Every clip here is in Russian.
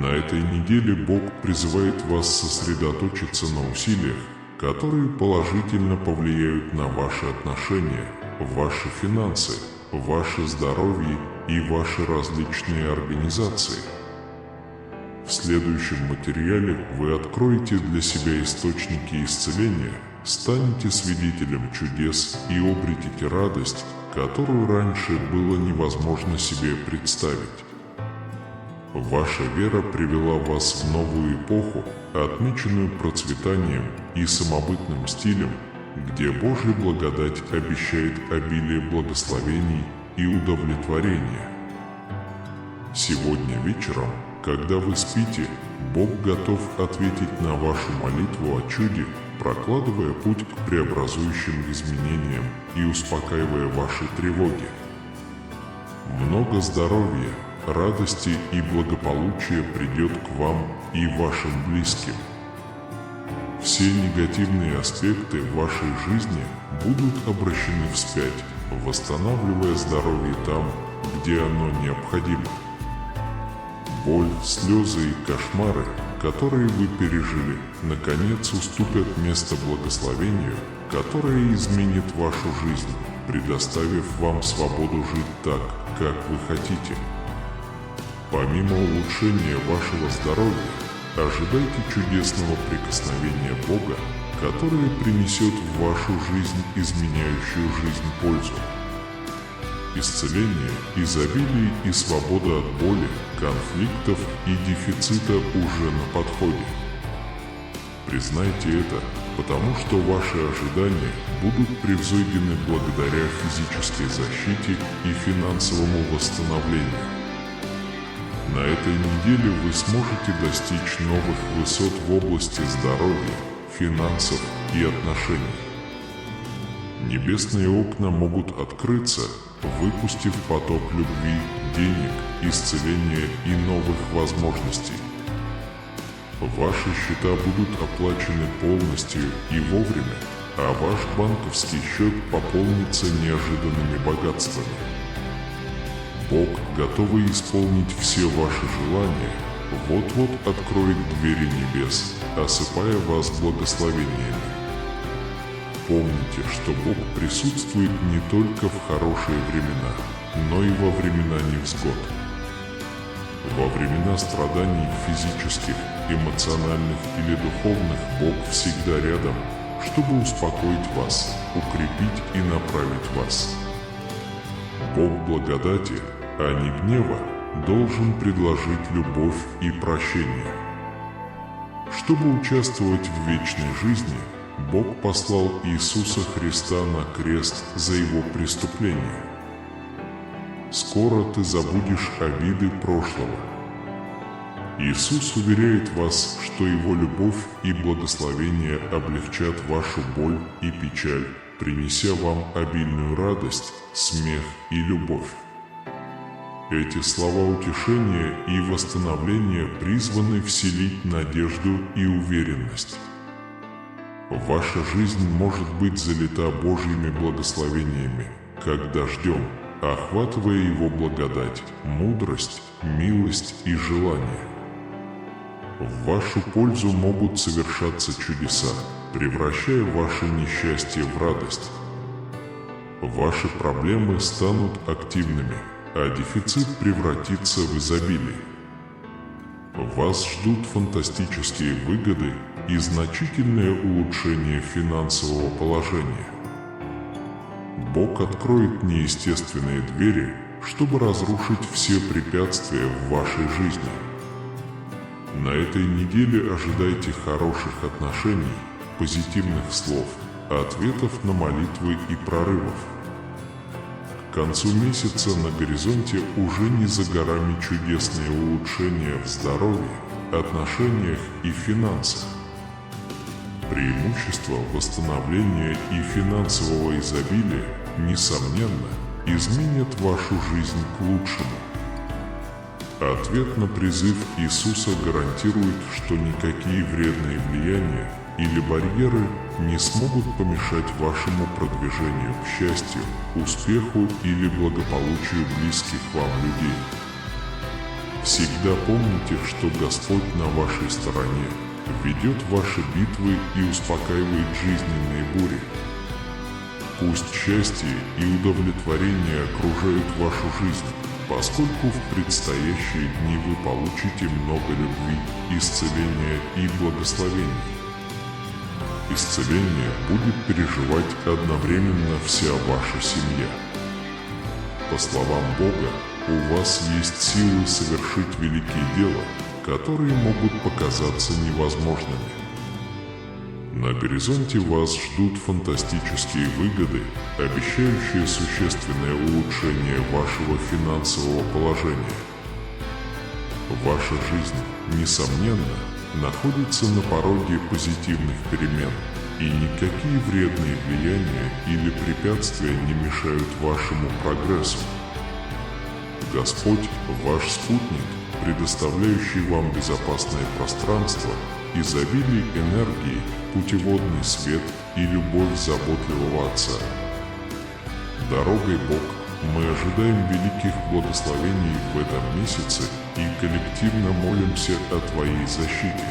На этой неделе Бог призывает вас сосредоточиться на усилиях, которые положительно повлияют на ваши отношения, ваши финансы, ваше здоровье и ваши различные организации. В следующем материале вы откроете для себя источники исцеления, станете свидетелем чудес и обретете радость, которую раньше было невозможно себе представить. Ваша вера привела вас в новую эпоху, отмеченную процветанием и самобытным стилем, где Божья благодать обещает обилие благословений и удовлетворения. Сегодня вечером, когда вы спите, Бог готов ответить на вашу молитву о чуде, прокладывая путь к преобразующим изменениям и успокаивая ваши тревоги. Много здоровья, радости и благополучия придет к вам и вашим близким. Все негативные аспекты вашей жизни будут обращены вспять, восстанавливая здоровье там, где оно необходимо. Боль, слезы и кошмары, которые вы пережили, наконец уступят место благословению, которое изменит вашу жизнь, предоставив вам свободу жить так, как вы хотите. Помимо улучшения вашего здоровья, ожидайте чудесного прикосновения Бога, которое принесет в вашу жизнь изменяющую жизнь пользу. Исцеление, изобилие и свобода от боли, конфликтов и дефицита уже на подходе. Признайте это, потому что ваши ожидания будут превзойдены благодаря физической защите и финансовому восстановлению. На этой неделе вы сможете достичь новых высот в области здоровья, финансов и отношений. Небесные окна могут открыться, выпустив поток любви, денег, исцеления и новых возможностей. Ваши счета будут оплачены полностью и вовремя, а ваш банковский счет пополнится неожиданными богатствами. Бог, готовый исполнить все ваши желания, вот-вот откроет двери небес, осыпая вас благословениями. Помните, что Бог присутствует не только в хорошие времена, но и во времена невзгод. Во времена страданий физических, эмоциональных или духовных Бог всегда рядом, чтобы успокоить вас, укрепить и направить вас. Бог благодати, а не гнева, должен предложить любовь и прощение. Чтобы участвовать в вечной жизни, Бог послал Иисуса Христа на крест за его преступление. Скоро ты забудешь обиды прошлого. Иисус уверяет вас, что Его любовь и благословение облегчат вашу боль и печаль, принеся вам обильную радость, смех и любовь. Эти слова утешения и восстановления призваны вселить надежду и уверенность. Ваша жизнь может быть залита Божьими благословениями, как дождем, охватывая Его благодать, мудрость, милость и желание. В вашу пользу могут совершаться чудеса, превращая ваше несчастье в радость. Ваши проблемы станут активными, а дефицит превратится в изобилие. Вас ждут фантастические выгоды и значительное улучшение финансового положения. Бог откроет неестественные двери, чтобы разрушить все препятствия в вашей жизни. На этой неделе ожидайте хороших отношений, позитивных слов, ответов на молитвы и прорывов. К концу месяца на горизонте уже не за горами чудесные улучшения в здоровье, отношениях и финансах. Преимущества восстановления и финансового изобилия, несомненно, изменят вашу жизнь к лучшему. Ответ на призыв Иисуса гарантирует, что никакие вредные влияния или барьеры не смогут помешать вашему продвижению к счастью, успеху или благополучию близких вам людей. Всегда помните, что Господь на вашей стороне, ведет ваши битвы и успокаивает жизненные бури. Пусть счастье и удовлетворение окружают вашу жизнь, поскольку в предстоящие дни вы получите много любви, исцеления и благословений. Исцеление будет переживать одновременно вся ваша семья. По словам Бога, у вас есть силы совершить великие дела, которые могут показаться невозможными. На горизонте вас ждут фантастические выгоды, обещающие существенное улучшение вашего финансового положения. Ваша жизнь, несомненно, находится на пороге позитивных перемен, и никакие вредные влияния или препятствия не мешают вашему прогрессу. Господь – ваш спутник, предоставляющий вам безопасное пространство, изобилие энергии, путеводный свет и любовь заботливого Отца. Дорогой Бог, мы ожидаем великих благословений в этом месяце и коллективно молимся о Твоей защите.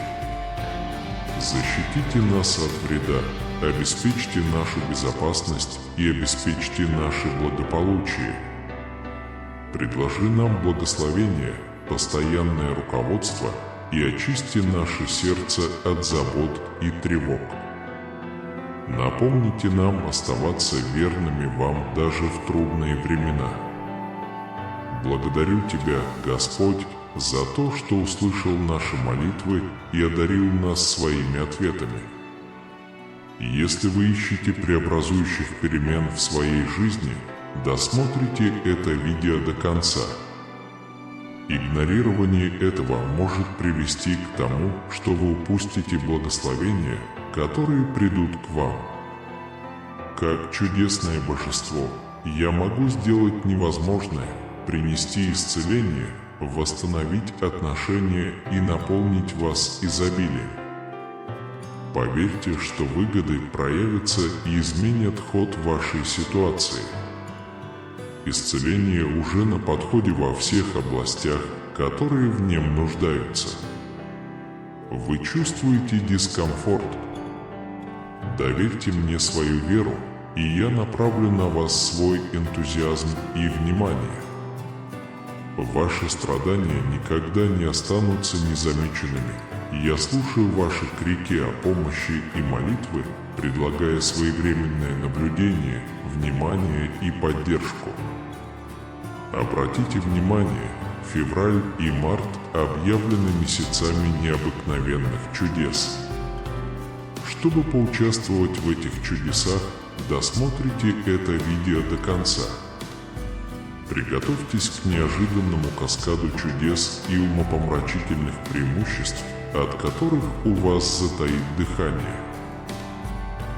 Защитите нас от вреда, обеспечьте нашу безопасность и обеспечьте наше благополучие. Предложи нам благословение, постоянное руководство и очисти наше сердце от забот и тревог. Напомните нам оставаться верными вам даже в трудные времена. Благодарю Тебя, Господь, за то, что услышал наши молитвы и одарил нас своими ответами. Если вы ищете преобразующих перемен в своей жизни, досмотрите это видео до конца. Игнорирование этого может привести к тому, что вы упустите благословения, которые придут к вам. Как чудесное божество, я могу сделать невозможное, принести исцеление, восстановить отношения и наполнить вас изобилием. Поверьте, что выгоды проявятся и изменят ход вашей ситуации. Исцеление уже на подходе во всех областях, которые в нем нуждаются. Вы чувствуете дискомфорт? Доверьте мне свою веру, и я направлю на вас свой энтузиазм и внимание. Ваши страдания никогда не останутся незамеченными. Я слушаю ваши крики о помощи и молитвы, предлагая своевременное наблюдение, внимание и поддержку. Обратите внимание, февраль и март объявлены месяцами необыкновенных чудес. Чтобы поучаствовать в этих чудесах, досмотрите это видео до конца. Приготовьтесь к неожиданному каскаду чудес и умопомрачительных преимуществ, от которых у вас затаит дыхание.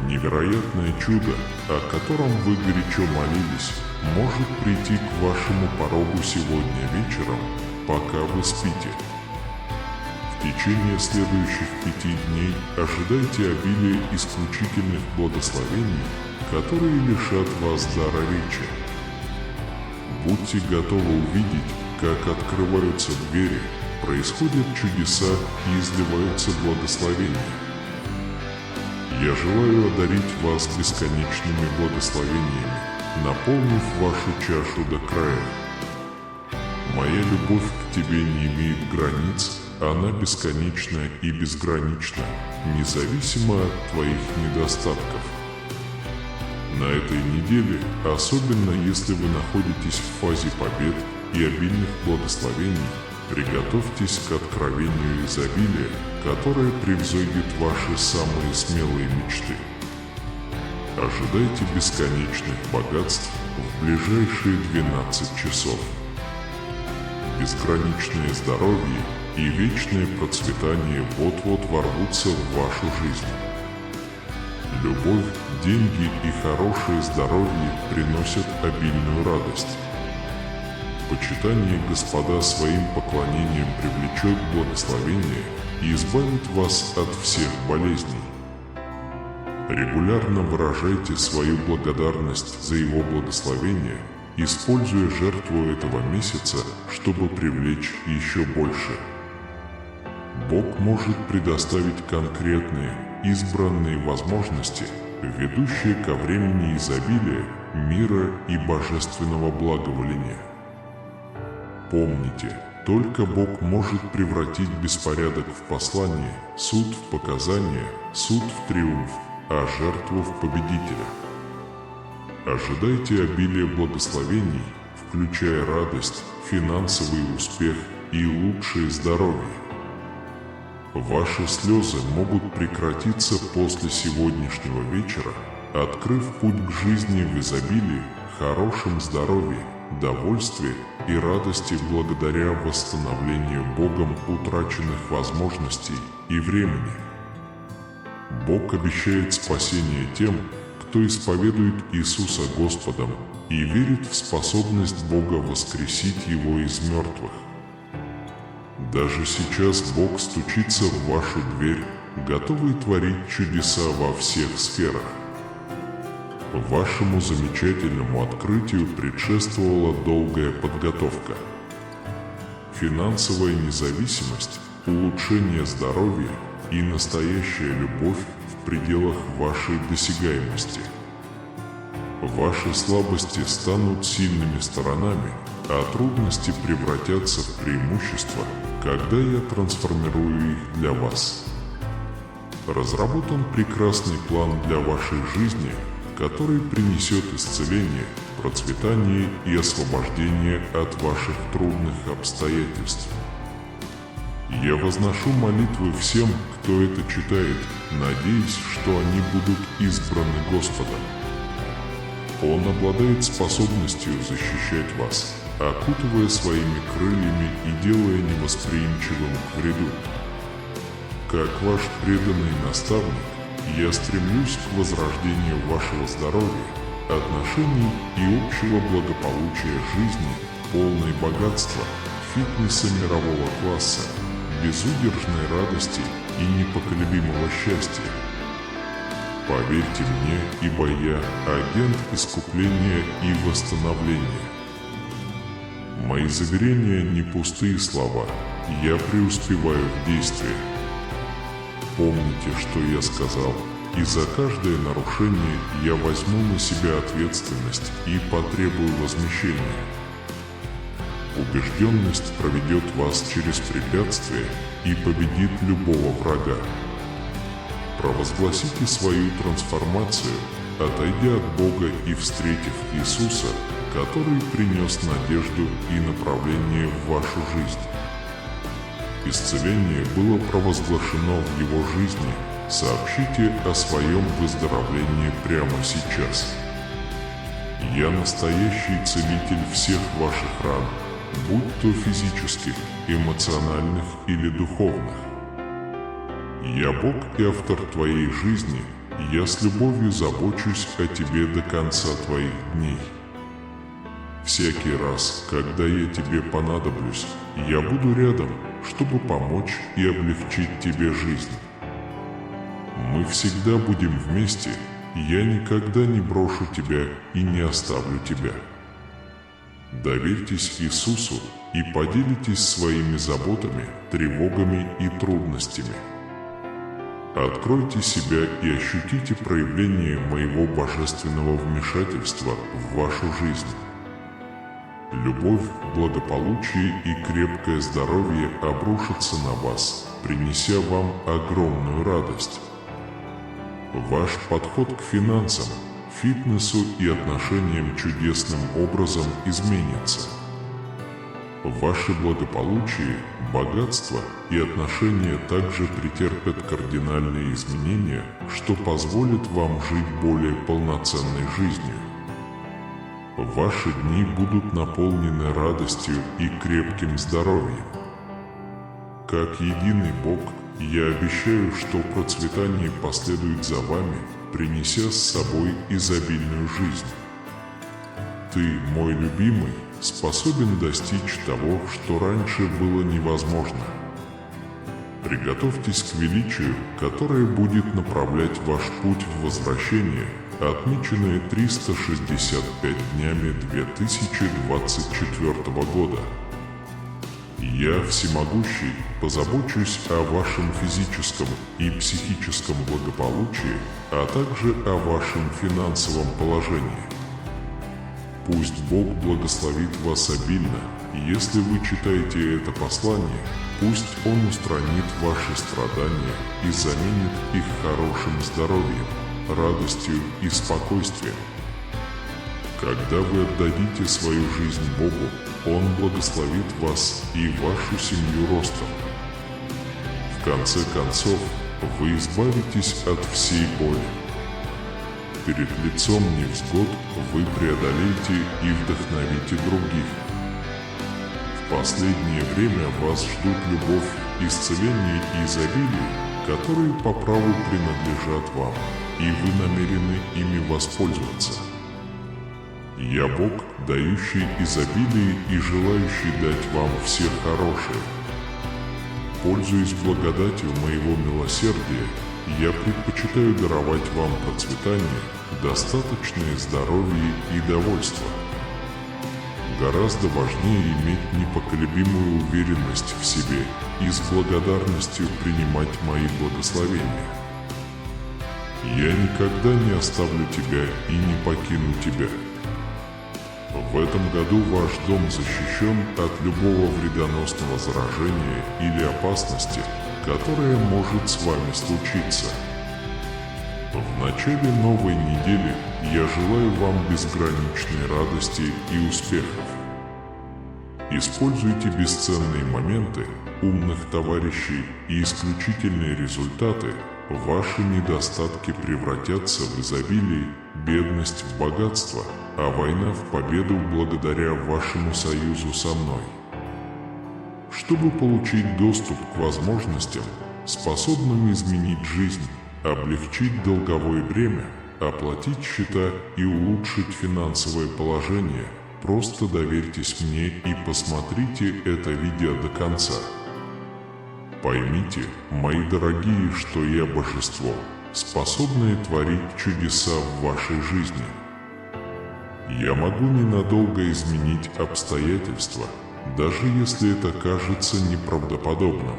Невероятное чудо, о котором вы горячо молились, может прийти к вашему порогу сегодня вечером, пока вы спите. В течение следующих 5 дней ожидайте обилия исключительных благословений, которые лишат вас дара речи. Будьте готовы увидеть, как открываются двери, происходят чудеса и изливаются благословения. Я желаю одарить вас бесконечными благословениями, наполнив вашу чашу до края. Моя любовь к тебе не имеет границ, она бесконечна и безгранична, независимо от твоих недостатков. На этой неделе, особенно если вы находитесь в фазе побед и обильных благословений, приготовьтесь к откровению изобилия, которое превзойдет ваши самые смелые мечты. Ожидайте бесконечных богатств в ближайшие 12 часов. Безграничное здоровье и вечное процветание вот-вот ворвутся в вашу жизнь. Любовь, деньги и хорошее здоровье приносят обильную радость. Почитание Господа своим поклонением привлечет благословение и избавит вас от всех болезней. Регулярно выражайте свою благодарность за Его благословение, используя жертву этого месяца, чтобы привлечь еще больше. Бог может предоставить конкретные, избранные возможности, ведущие ко времени изобилия, мира и божественного благоволения. Помните, только Бог может превратить беспорядок в послание, суд в показания, суд в триумф, а жертву в победителя. Ожидайте обилия благословений, включая радость, финансовый успех и лучшее здоровье. Ваши слезы могут прекратиться после сегодняшнего вечера, открыв путь к жизни в изобилии, хорошем здоровье, довольстве и радости благодаря восстановлению Богом утраченных возможностей и времени. Бог обещает спасение тем, кто исповедует Иисуса Господом и верит в способность Бога воскресить Его из мертвых. Даже сейчас Бог стучится в вашу дверь, готовый творить чудеса во всех сферах. Вашему замечательному открытию предшествовала долгая подготовка. Финансовая независимость, улучшение здоровья и настоящая любовь в пределах вашей досягаемости. Ваши слабости станут сильными сторонами, а трудности превратятся в преимущества, когда я трансформирую их для вас. Разработан прекрасный план для вашей жизни, который принесет исцеление, процветание и освобождение от ваших трудных обстоятельств. Я возношу молитвы всем, кто это читает, надеясь, что они будут избраны Господом. Он обладает способностью защищать вас, окутывая своими крыльями и делая невосприимчивым к вреду. Как ваш преданный наставник, я стремлюсь к возрождению вашего здоровья, отношений и общего благополучия жизни, полной богатства, фитнеса мирового класса, безудержной радости и непоколебимого счастья. Поверьте мне, ибо я агент искупления и восстановления. Мои заверения не пустые слова, я преуспеваю в действии. Помните, что я сказал, и за каждое нарушение я возьму на себя ответственность и потребую возмещения. Убежденность проведет вас через препятствия и победит любого врага. Провозгласите свою трансформацию, отойдя от Бога и встретив Иисуса, который принес надежду и направление в вашу жизнь. Исцеление было провозглашено в его жизни. Сообщите о своем выздоровлении прямо сейчас. Я настоящий целитель всех ваших ран, будь то физических, эмоциональных или духовных. Я Бог и автор твоей жизни, я с любовью забочусь о тебе до конца твоих дней. Всякий раз, когда я тебе понадоблюсь, я буду рядом, чтобы помочь и облегчить тебе жизнь. Мы всегда будем вместе, я никогда не брошу тебя и не оставлю тебя. Доверьтесь Иисусу и поделитесь своими заботами, тревогами и трудностями. Откройте себя и ощутите проявление моего божественного вмешательства в вашу жизнь. Любовь, благополучие и крепкое здоровье обрушатся на вас, принеся вам огромную радость. Ваш подход к финансам, фитнесу и отношениям чудесным образом изменится. Ваше благополучие, богатство и отношения также претерпят кардинальные изменения, что позволит вам жить более полноценной жизнью. Ваши дни будут наполнены радостью и крепким здоровьем. Как единый Бог, я обещаю, что процветание последует за вами, принеся с собой изобильную жизнь. Ты, мой любимый, способен достичь того, что раньше было невозможно. Приготовьтесь к величию, которое будет направлять ваш путь в возвращение, отмеченные 365 днями 2024 года. Я, всемогущий, позабочусь о вашем физическом и психическом благополучии, а также о вашем финансовом положении. Пусть Бог благословит вас обильно. Если вы читаете это послание, пусть Он устранит ваши страдания и заменит их хорошим здоровьем, радостью и спокойствием. Когда вы отдадите свою жизнь Богу, Он благословит вас и вашу семью ростом. В конце концов, вы избавитесь от всей боли. Перед лицом невзгод вы преодолеете и вдохновите других. В последнее время вас ждут любовь, исцеление и изобилие, которые по праву принадлежат вам, и вы намерены ими воспользоваться. Я Бог, дающий изобилие и желающий дать вам все хорошее. Пользуясь благодатью моего милосердия, я предпочитаю даровать вам процветание, достаточное здоровье и довольство. Гораздо важнее иметь непоколебимую уверенность в себе и с благодарностью принимать мои благословения. Я никогда не оставлю тебя и не покину тебя. В этом году ваш дом защищен от любого вредоносного заражения или опасности, которая может с вами случиться. В начале новой недели я желаю вам безграничной радости и успехов. Используйте бесценные моменты, умных товарищей и исключительные результаты. Ваши недостатки превратятся в изобилие, бедность в богатство, а война в победу благодаря вашему союзу со мной. Чтобы получить доступ к возможностям, способным изменить жизнь, облегчить долговое бремя, оплатить счета и улучшить финансовое положение, просто доверьтесь мне и посмотрите это видео до конца. Поймите, мои дорогие, что я божество, способное творить чудеса в вашей жизни. Я могу ненадолго изменить обстоятельства, даже если это кажется неправдоподобным.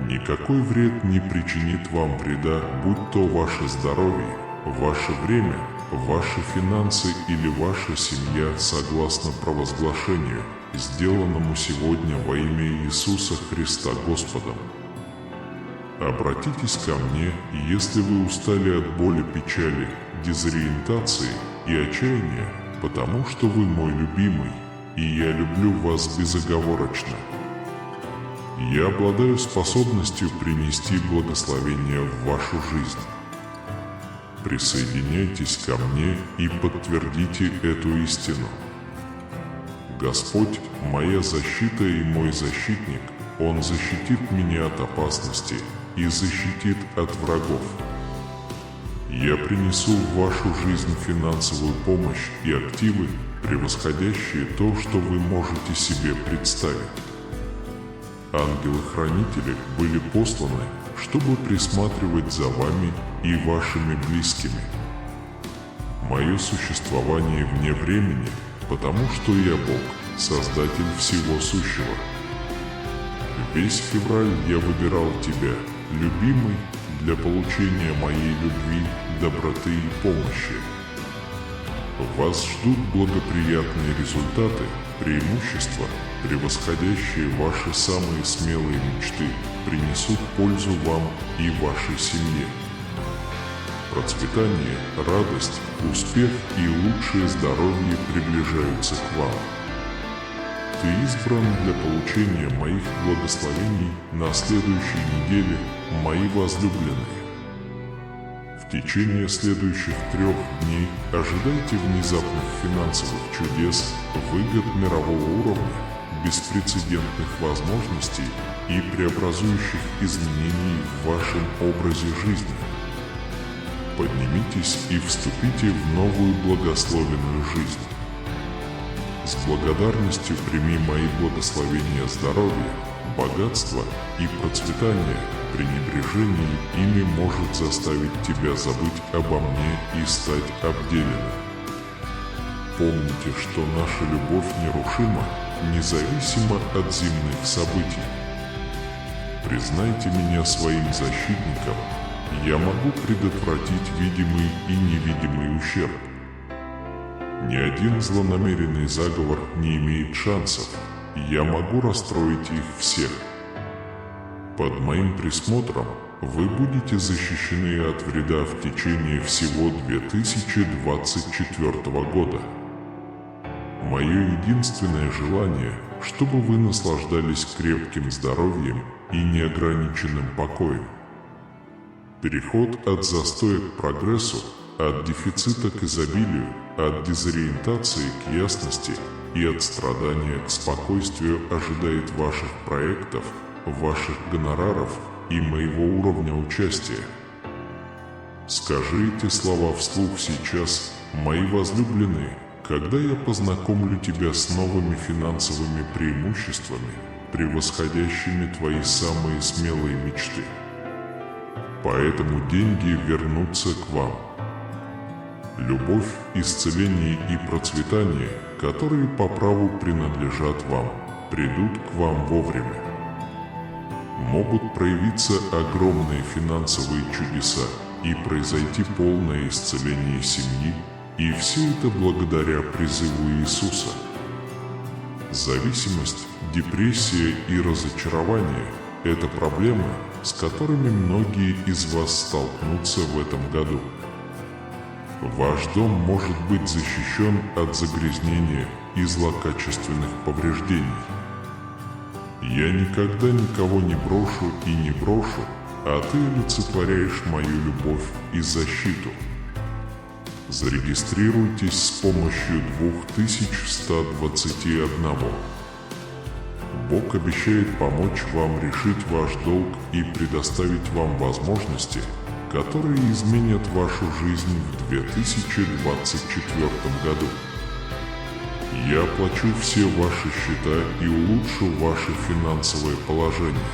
Никакой вред не причинит вам вреда, будь то ваше здоровье, ваше время, ваши финансы или ваша семья, согласно провозглашению, сделанному сегодня во имя Иисуса Христа Господом. Обратитесь ко мне, если вы устали от боли, печали, дезориентации и отчаяния, потому что вы мой любимый, и я люблю вас безоговорочно. Я обладаю способностью принести благословение в вашу жизнь. Присоединяйтесь ко мне и подтвердите эту истину. Господь – моя защита и мой защитник, Он защитит меня от опасности и защитит от врагов. Я принесу в вашу жизнь финансовую помощь и активы, превосходящие то, что вы можете себе представить. Ангелы-хранители были посланы, чтобы присматривать за вами и вашими близкими. Мое существование вне времени, потому что я Бог, Создатель всего сущего. Весь февраль я выбирал тебя, любимый, для получения моей любви, доброты и помощи. Вас ждут благоприятные результаты, преимущества, превосходящие ваши самые смелые мечты, принесут пользу вам и вашей семье. Процветание, радость, успех и лучшее здоровье приближаются к вам. Ты избран для получения моих благословений на следующей неделе, мои возлюбленные. В течение следующих 3 дней ожидайте внезапных финансовых чудес, выгод мирового уровня, беспрецедентных возможностей и преобразующих изменений в вашем образе жизни. Поднимитесь и вступите в новую благословенную жизнь. С благодарностью прими мои благословения здоровья, богатства и процветания, пренебрежение ими может заставить тебя забыть обо мне и стать обделенным. Помните, что наша любовь нерушима, независимо от земных событий. Признайте меня своим защитником, я могу предотвратить видимый и невидимый ущерб. Ни один злонамеренный заговор не имеет шансов, я могу расстроить их всех. Под моим присмотром вы будете защищены от вреда в течение всего 2024 года. Мое единственное желание, чтобы вы наслаждались крепким здоровьем и неограниченным покоем. Переход от застоя к прогрессу, от дефицита к изобилию, от дезориентации к ясности и от страдания к спокойствию ожидает ваших проектов, ваших гонораров и моего уровня участия. Скажи эти слова вслух сейчас, мои возлюбленные, когда я познакомлю тебя с новыми финансовыми преимуществами, превосходящими твои самые смелые мечты. Поэтому деньги вернутся к вам. Любовь, исцеление и процветание, которые по праву принадлежат вам, придут к вам вовремя. Могут проявиться огромные финансовые чудеса и произойти полное исцеление семьи, и все это благодаря призыву Иисуса. Зависимость, депрессия и разочарование – это проблемы, с которыми многие из вас столкнутся в этом году. Ваш дом может быть защищен от загрязнения и злокачественных повреждений. Я никогда никого не брошу и не брошу, а ты олицетворяешь мою любовь и защиту. Зарегистрируйтесь с помощью 2121. Бог обещает помочь вам решить ваш долг и предоставить вам возможности, которые изменят вашу жизнь в 2024 году. Я оплачу все ваши счета и улучшу ваше финансовое положение.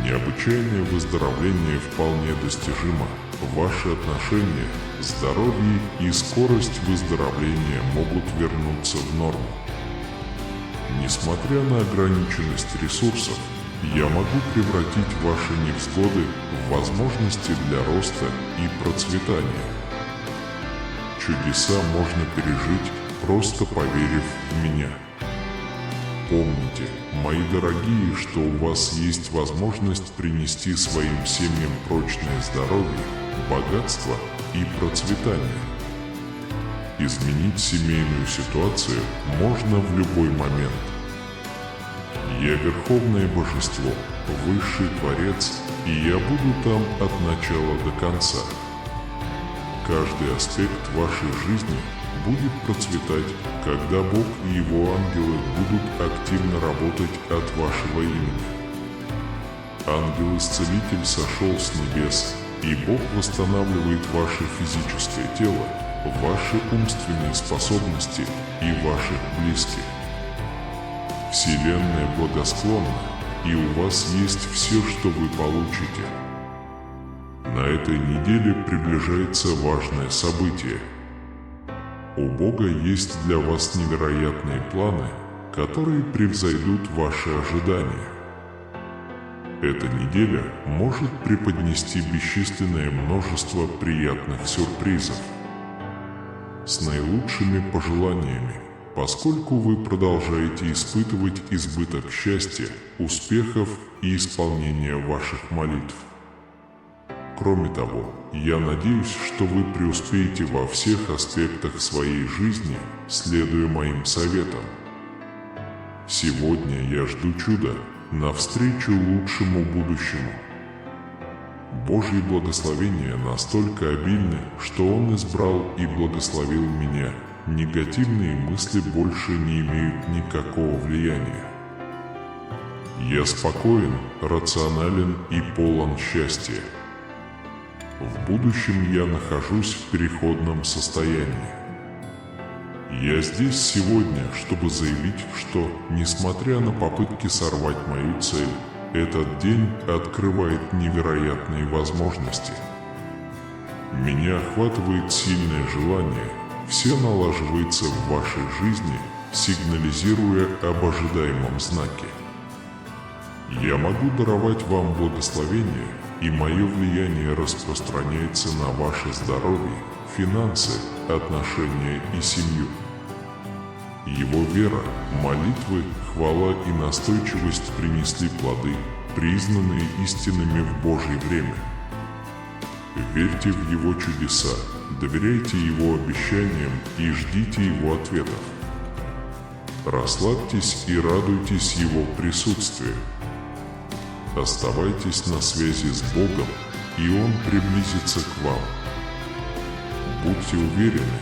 Необычайное выздоровление вполне достижимо. Ваши отношения, здоровье и скорость выздоровления могут вернуться в норму. Несмотря на ограниченность ресурсов, я могу превратить ваши невзгоды в возможности для роста и процветания. Чудеса можно пережить, просто поверив в меня. Помните, мои дорогие, что у вас есть возможность принести своим семьям прочное здоровье, богатство и процветание. Изменить семейную ситуацию можно в любой момент. Я Верховное Божество, Высший Творец, и я буду там от начала до конца. Каждый аспект вашей жизни будет процветать, когда Бог и Его ангелы будут активно работать от вашего имени. Ангел-исцелитель сошел с небес, и Бог восстанавливает ваше физическое тело, ваши умственные способности и ваших близких. Вселенная благосклонна, и у вас есть все, что вы получите. На этой неделе приближается важное событие. У Бога есть для вас невероятные планы, которые превзойдут ваши ожидания. Эта неделя может преподнести бесчисленное множество приятных сюрпризов. С наилучшими пожеланиями, поскольку вы продолжаете испытывать избыток счастья, успехов и исполнения ваших молитв. Кроме того, я надеюсь, что вы преуспеете во всех аспектах своей жизни, следуя моим советам. Сегодня я жду чуда навстречу лучшему будущему. Божьи благословения настолько обильны, что Он избрал и благословил меня. Негативные мысли больше не имеют никакого влияния. Я спокоен, рационален и полон счастья. В будущем я нахожусь в переходном состоянии. Я здесь сегодня, чтобы заявить, что, несмотря на попытки сорвать мою цель, этот день открывает невероятные возможности. Меня охватывает сильное желание, все налаживается в вашей жизни, сигнализируя об ожидаемом знаке. Я могу даровать вам благословение, и мое влияние распространяется на ваше здоровье, финансы, отношения и семью. Его вера, молитвы, хвала и настойчивость принесли плоды, признанные истинными в Божье время. Верьте в Его чудеса, доверяйте Его обещаниям и ждите Его ответов. Расслабьтесь и радуйтесь Его присутствию. Оставайтесь на связи с Богом, и Он приблизится к вам. Будьте уверены,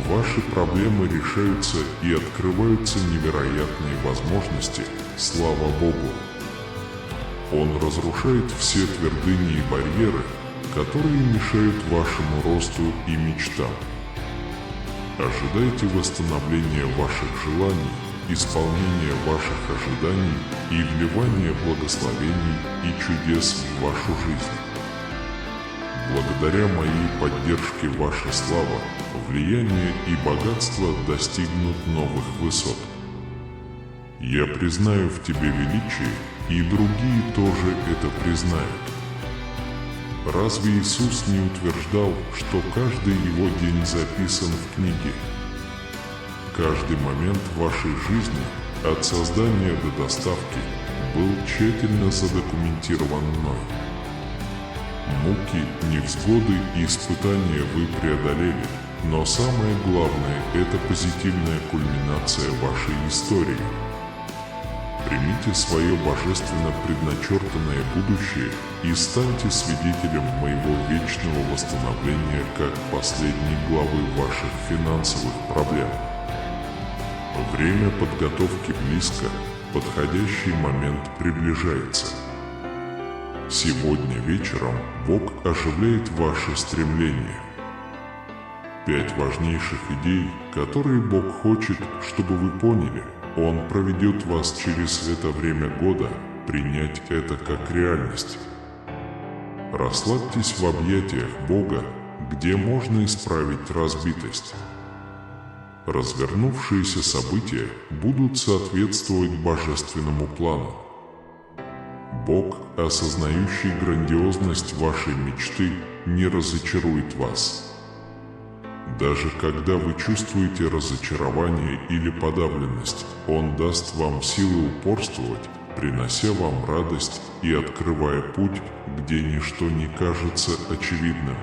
ваши проблемы решаются и открываются невероятные возможности, слава Богу. Он разрушает все твердыни и барьеры, которые мешают вашему росту и мечтам. Ожидайте восстановления ваших желаний, исполнения ваших ожиданий и вливания благословений и чудес в вашу жизнь. Благодаря моей поддержке ваша слава, влияние и богатство достигнут новых высот. Я признаю в тебе величие, и другие тоже это признают. Разве Иисус не утверждал, что каждый его день записан в книге? Каждый момент вашей жизни, от создания до доставки, был тщательно задокументирован мной. Муки, невзгоды и испытания вы преодолели, но самое главное – это позитивная кульминация вашей истории. Примите свое божественно предначертанное будущее и станьте свидетелем моего вечного восстановления как последней главы ваших финансовых проблем. Время подготовки близко, подходящий момент приближается. Сегодня вечером Бог оживляет ваши стремления. 5 важнейших идей, которые Бог хочет, чтобы вы поняли. Он проведет вас через это время года, принять это как реальность. Расслабьтесь в объятиях Бога, где можно исправить разбитость. Развернувшиеся события будут соответствовать божественному плану. Бог, осознающий грандиозность вашей мечты, не разочарует вас. Даже когда вы чувствуете разочарование или подавленность, Он даст вам силы упорствовать, принося вам радость и открывая путь, где ничто не кажется очевидным.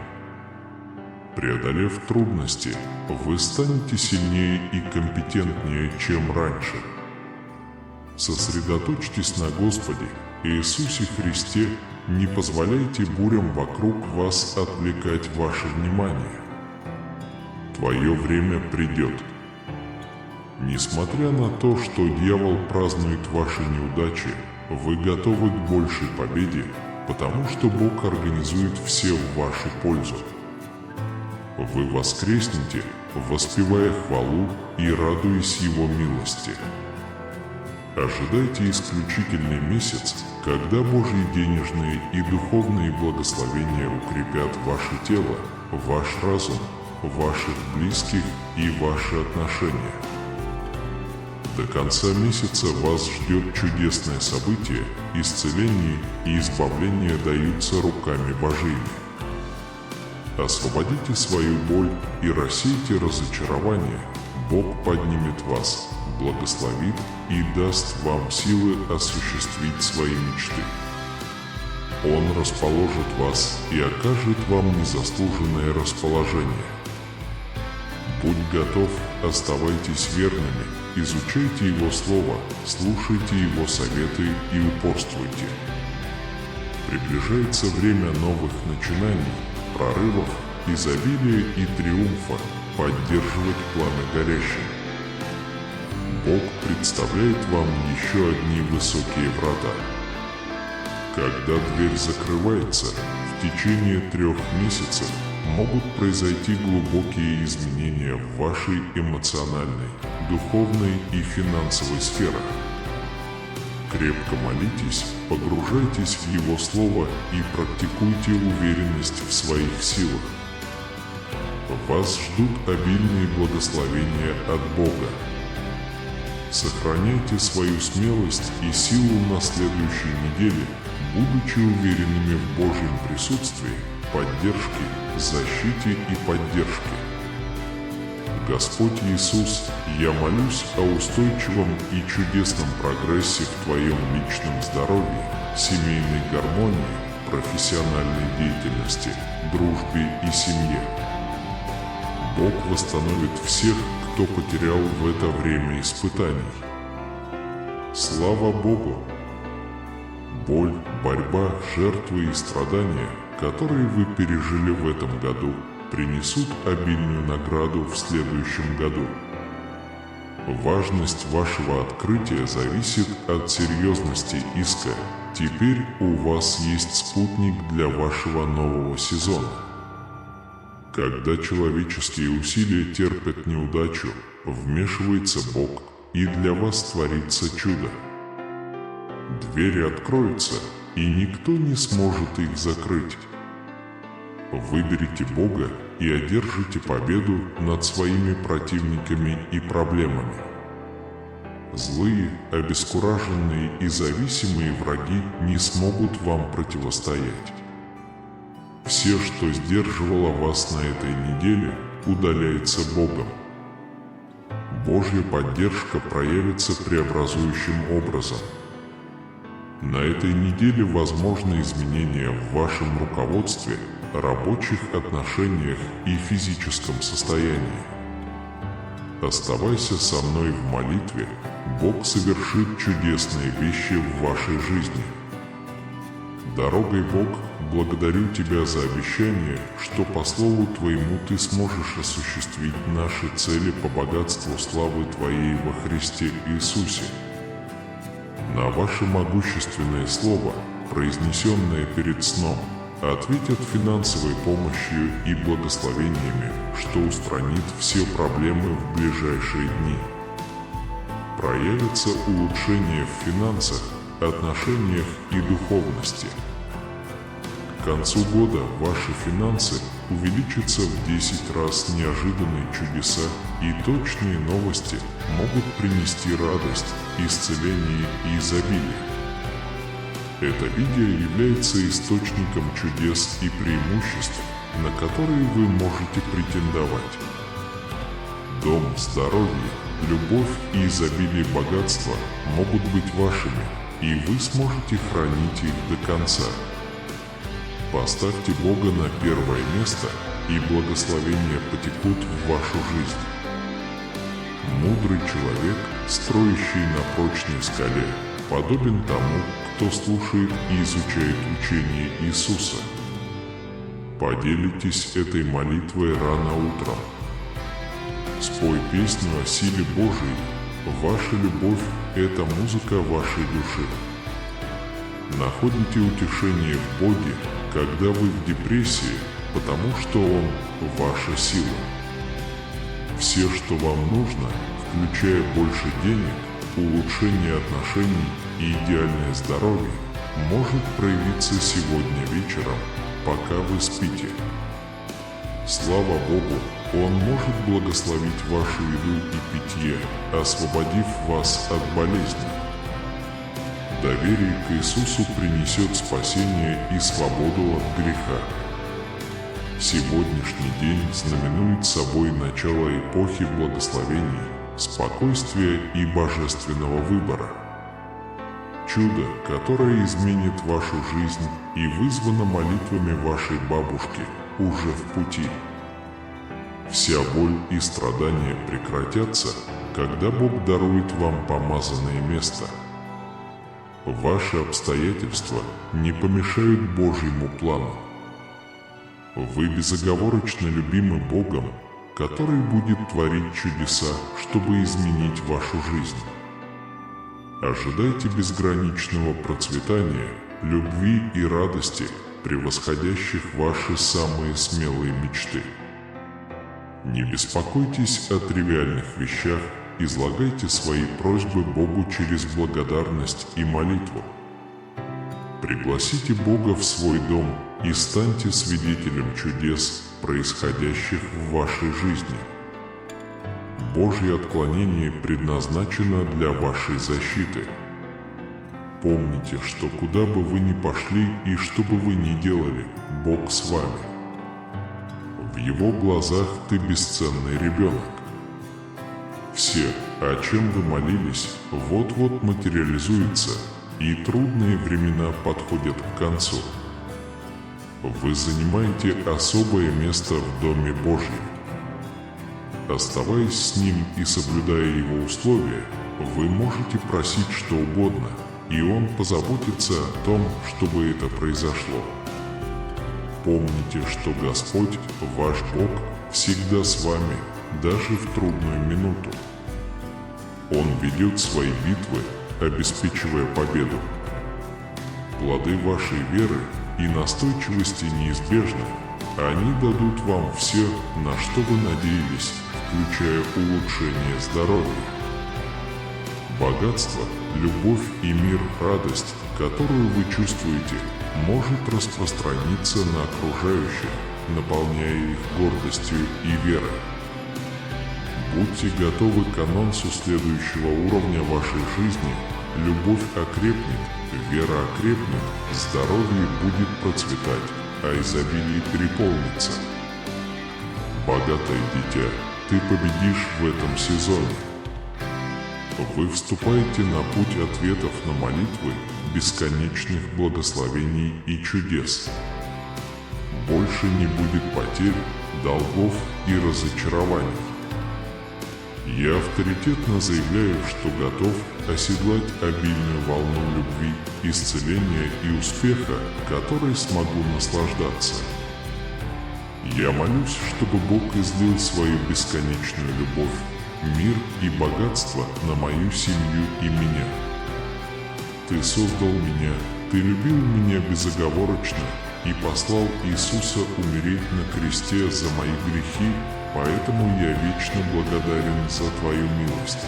Преодолев трудности, вы станете сильнее и компетентнее, чем раньше. Сосредоточьтесь на Господе, Иисусе Христе, не позволяйте бурям вокруг вас отвлекать ваше внимание. Твое время придет. Несмотря на то, что дьявол празднует ваши неудачи, вы готовы к большей победе, потому что Бог организует все в вашу пользу. Вы воскреснете, воспевая хвалу и радуясь Его милости. Ожидайте исключительный месяц, когда Божьи денежные и духовные благословения укрепят ваше тело, ваш разум, ваших близких и ваши отношения. До конца месяца вас ждет чудесное событие, исцеление и избавление даются руками Божьими. Освободите свою боль и рассейте разочарование, Бог поднимет вас, благословит и даст вам силы осуществить свои мечты. Он расположит вас и окажет вам незаслуженное расположение. Будь готов, оставайтесь верными, изучайте Его Слово, слушайте Его советы и упорствуйте. Приближается время новых начинаний, прорывов, изобилия и триумфа. Поддерживать пламя горящим. Бог представляет вам еще одни высокие врата. Когда дверь закрывается, в течение 3 месяцев могут произойти глубокие изменения в вашей эмоциональной, духовной и финансовой сферах. Крепко молитесь, погружайтесь в Его Слово и практикуйте уверенность в своих силах. Вас ждут обильные благословения от Бога. Сохраняйте свою смелость и силу на следующей неделе, будучи уверенными в Божьем присутствии, поддержке, защите и поддержке. Господь Иисус, я молюсь о устойчивом и чудесном прогрессе в Твоем личном здоровье, семейной гармонии, профессиональной деятельности, дружбе и семье. Бог восстановит всех, кто потерял в это время испытаний. Слава Богу! Боль, борьба, жертвы и страдания, которые вы пережили в этом году, принесут обильную награду в следующем году. Важность вашего открытия зависит от серьезности иска. Теперь у вас есть спутник для вашего нового сезона. Когда человеческие усилия терпят неудачу, вмешивается Бог, и для вас творится чудо. Двери откроются, и никто не сможет их закрыть. Выберите Бога и одержите победу над своими противниками и проблемами. Злые, обескураженные и зависимые враги не смогут вам противостоять. Все, что сдерживало вас на этой неделе, удаляется Богом. Божья поддержка проявится преобразующим образом. На этой неделе возможны изменения в вашем руководстве, рабочих отношениях и физическом состоянии. Оставайся со мной в молитве, Бог совершит чудесные вещи в вашей жизни. Дорогой Бог, благодарю Тебя за обещание, что по слову Твоему Ты сможешь осуществить наши цели по богатству славы Твоей во Христе Иисусе. На Ваше могущественное слово, произнесенное перед сном, ответят финансовой помощью и благословениями, что устранит все проблемы в ближайшие дни. Проявится улучшение в финансах, отношениях и духовности. К концу года ваши финансы увеличатся в 10 раз. Неожиданные чудеса и точные новости могут принести радость, исцеление и изобилие. Это видео является источником чудес и преимуществ, на которые вы можете претендовать. Дом, здоровье, любовь и изобилие богатства могут быть вашими, и вы сможете хранить их до конца. Поставьте Бога на первое место, и благословения потекут в вашу жизнь. Мудрый человек, строящий на прочной скале, подобен тому, кто слушает и изучает учение Иисуса. Поделитесь этой молитвой рано утром. Спой песню о силе Божией. Ваша любовь – это музыка вашей души. Находите утешение в Боге, когда вы в депрессии, потому что Он – ваша сила. Все, что вам нужно, включая больше денег, улучшение отношений и идеальное здоровье, может проявиться сегодня вечером, пока вы спите. Слава Богу, Он может благословить вашу еду и питье, освободив вас от болезней. Доверие к Иисусу принесет спасение и свободу от греха. Сегодняшний день знаменует собой начало эпохи благословений, спокойствия и божественного выбора. Чудо, которое изменит вашу жизнь и вызвано молитвами вашей бабушки, уже в пути. Вся боль и страдания прекратятся, когда Бог дарует вам помазанное место. Ваши обстоятельства не помешают Божьему плану. Вы безоговорочно любимы Богом, который будет творить чудеса, чтобы изменить вашу жизнь. Ожидайте безграничного процветания, любви и радости, превосходящих ваши самые смелые мечты. Не беспокойтесь о тривиальных вещах, излагайте свои просьбы Богу через благодарность и молитву. Пригласите Бога в свой дом и станьте свидетелем чудес, происходящих в вашей жизни. Божье отклонение предназначено для вашей защиты. Помните, что куда бы вы ни пошли и что бы вы ни делали, Бог с вами. В Его глазах ты бесценный ребенок. Все, о чем вы молились, вот-вот материализуется, и трудные времена подходят к концу. Вы занимаете особое место в Доме Божьем. Оставаясь с Ним и соблюдая Его условия, вы можете просить что угодно, и Он позаботится о том, чтобы это произошло. Помните, что Господь, ваш Бог, всегда с вами, даже в трудную минуту. Он ведет свои битвы, обеспечивая победу. Плоды вашей веры и настойчивости неизбежны. Они дадут вам все, на что вы надеялись, включая улучшение здоровья. Богатство, любовь и мир, радость, которую вы чувствуете, может распространиться на окружающих, наполняя их гордостью и верой. Будьте готовы к анонсу следующего уровня вашей жизни. Любовь окрепнет, вера окрепнет, здоровье будет процветать, а изобилие переполнится. Богатое дитя, ты победишь в этом сезоне. Вы вступаете на путь ответов на молитвы, бесконечных благословений и чудес. Больше не будет потерь, долгов и разочарований. Я авторитетно заявляю, что готов оседлать обильную волну любви, исцеления и успеха, которой смогу наслаждаться. Я молюсь, чтобы Бог излил свою бесконечную любовь, мир и богатство на мою семью и меня. Ты создал меня, ты любил меня безоговорочно и послал Иисуса умереть на кресте за мои грехи, поэтому я вечно благодарен за Твою милость.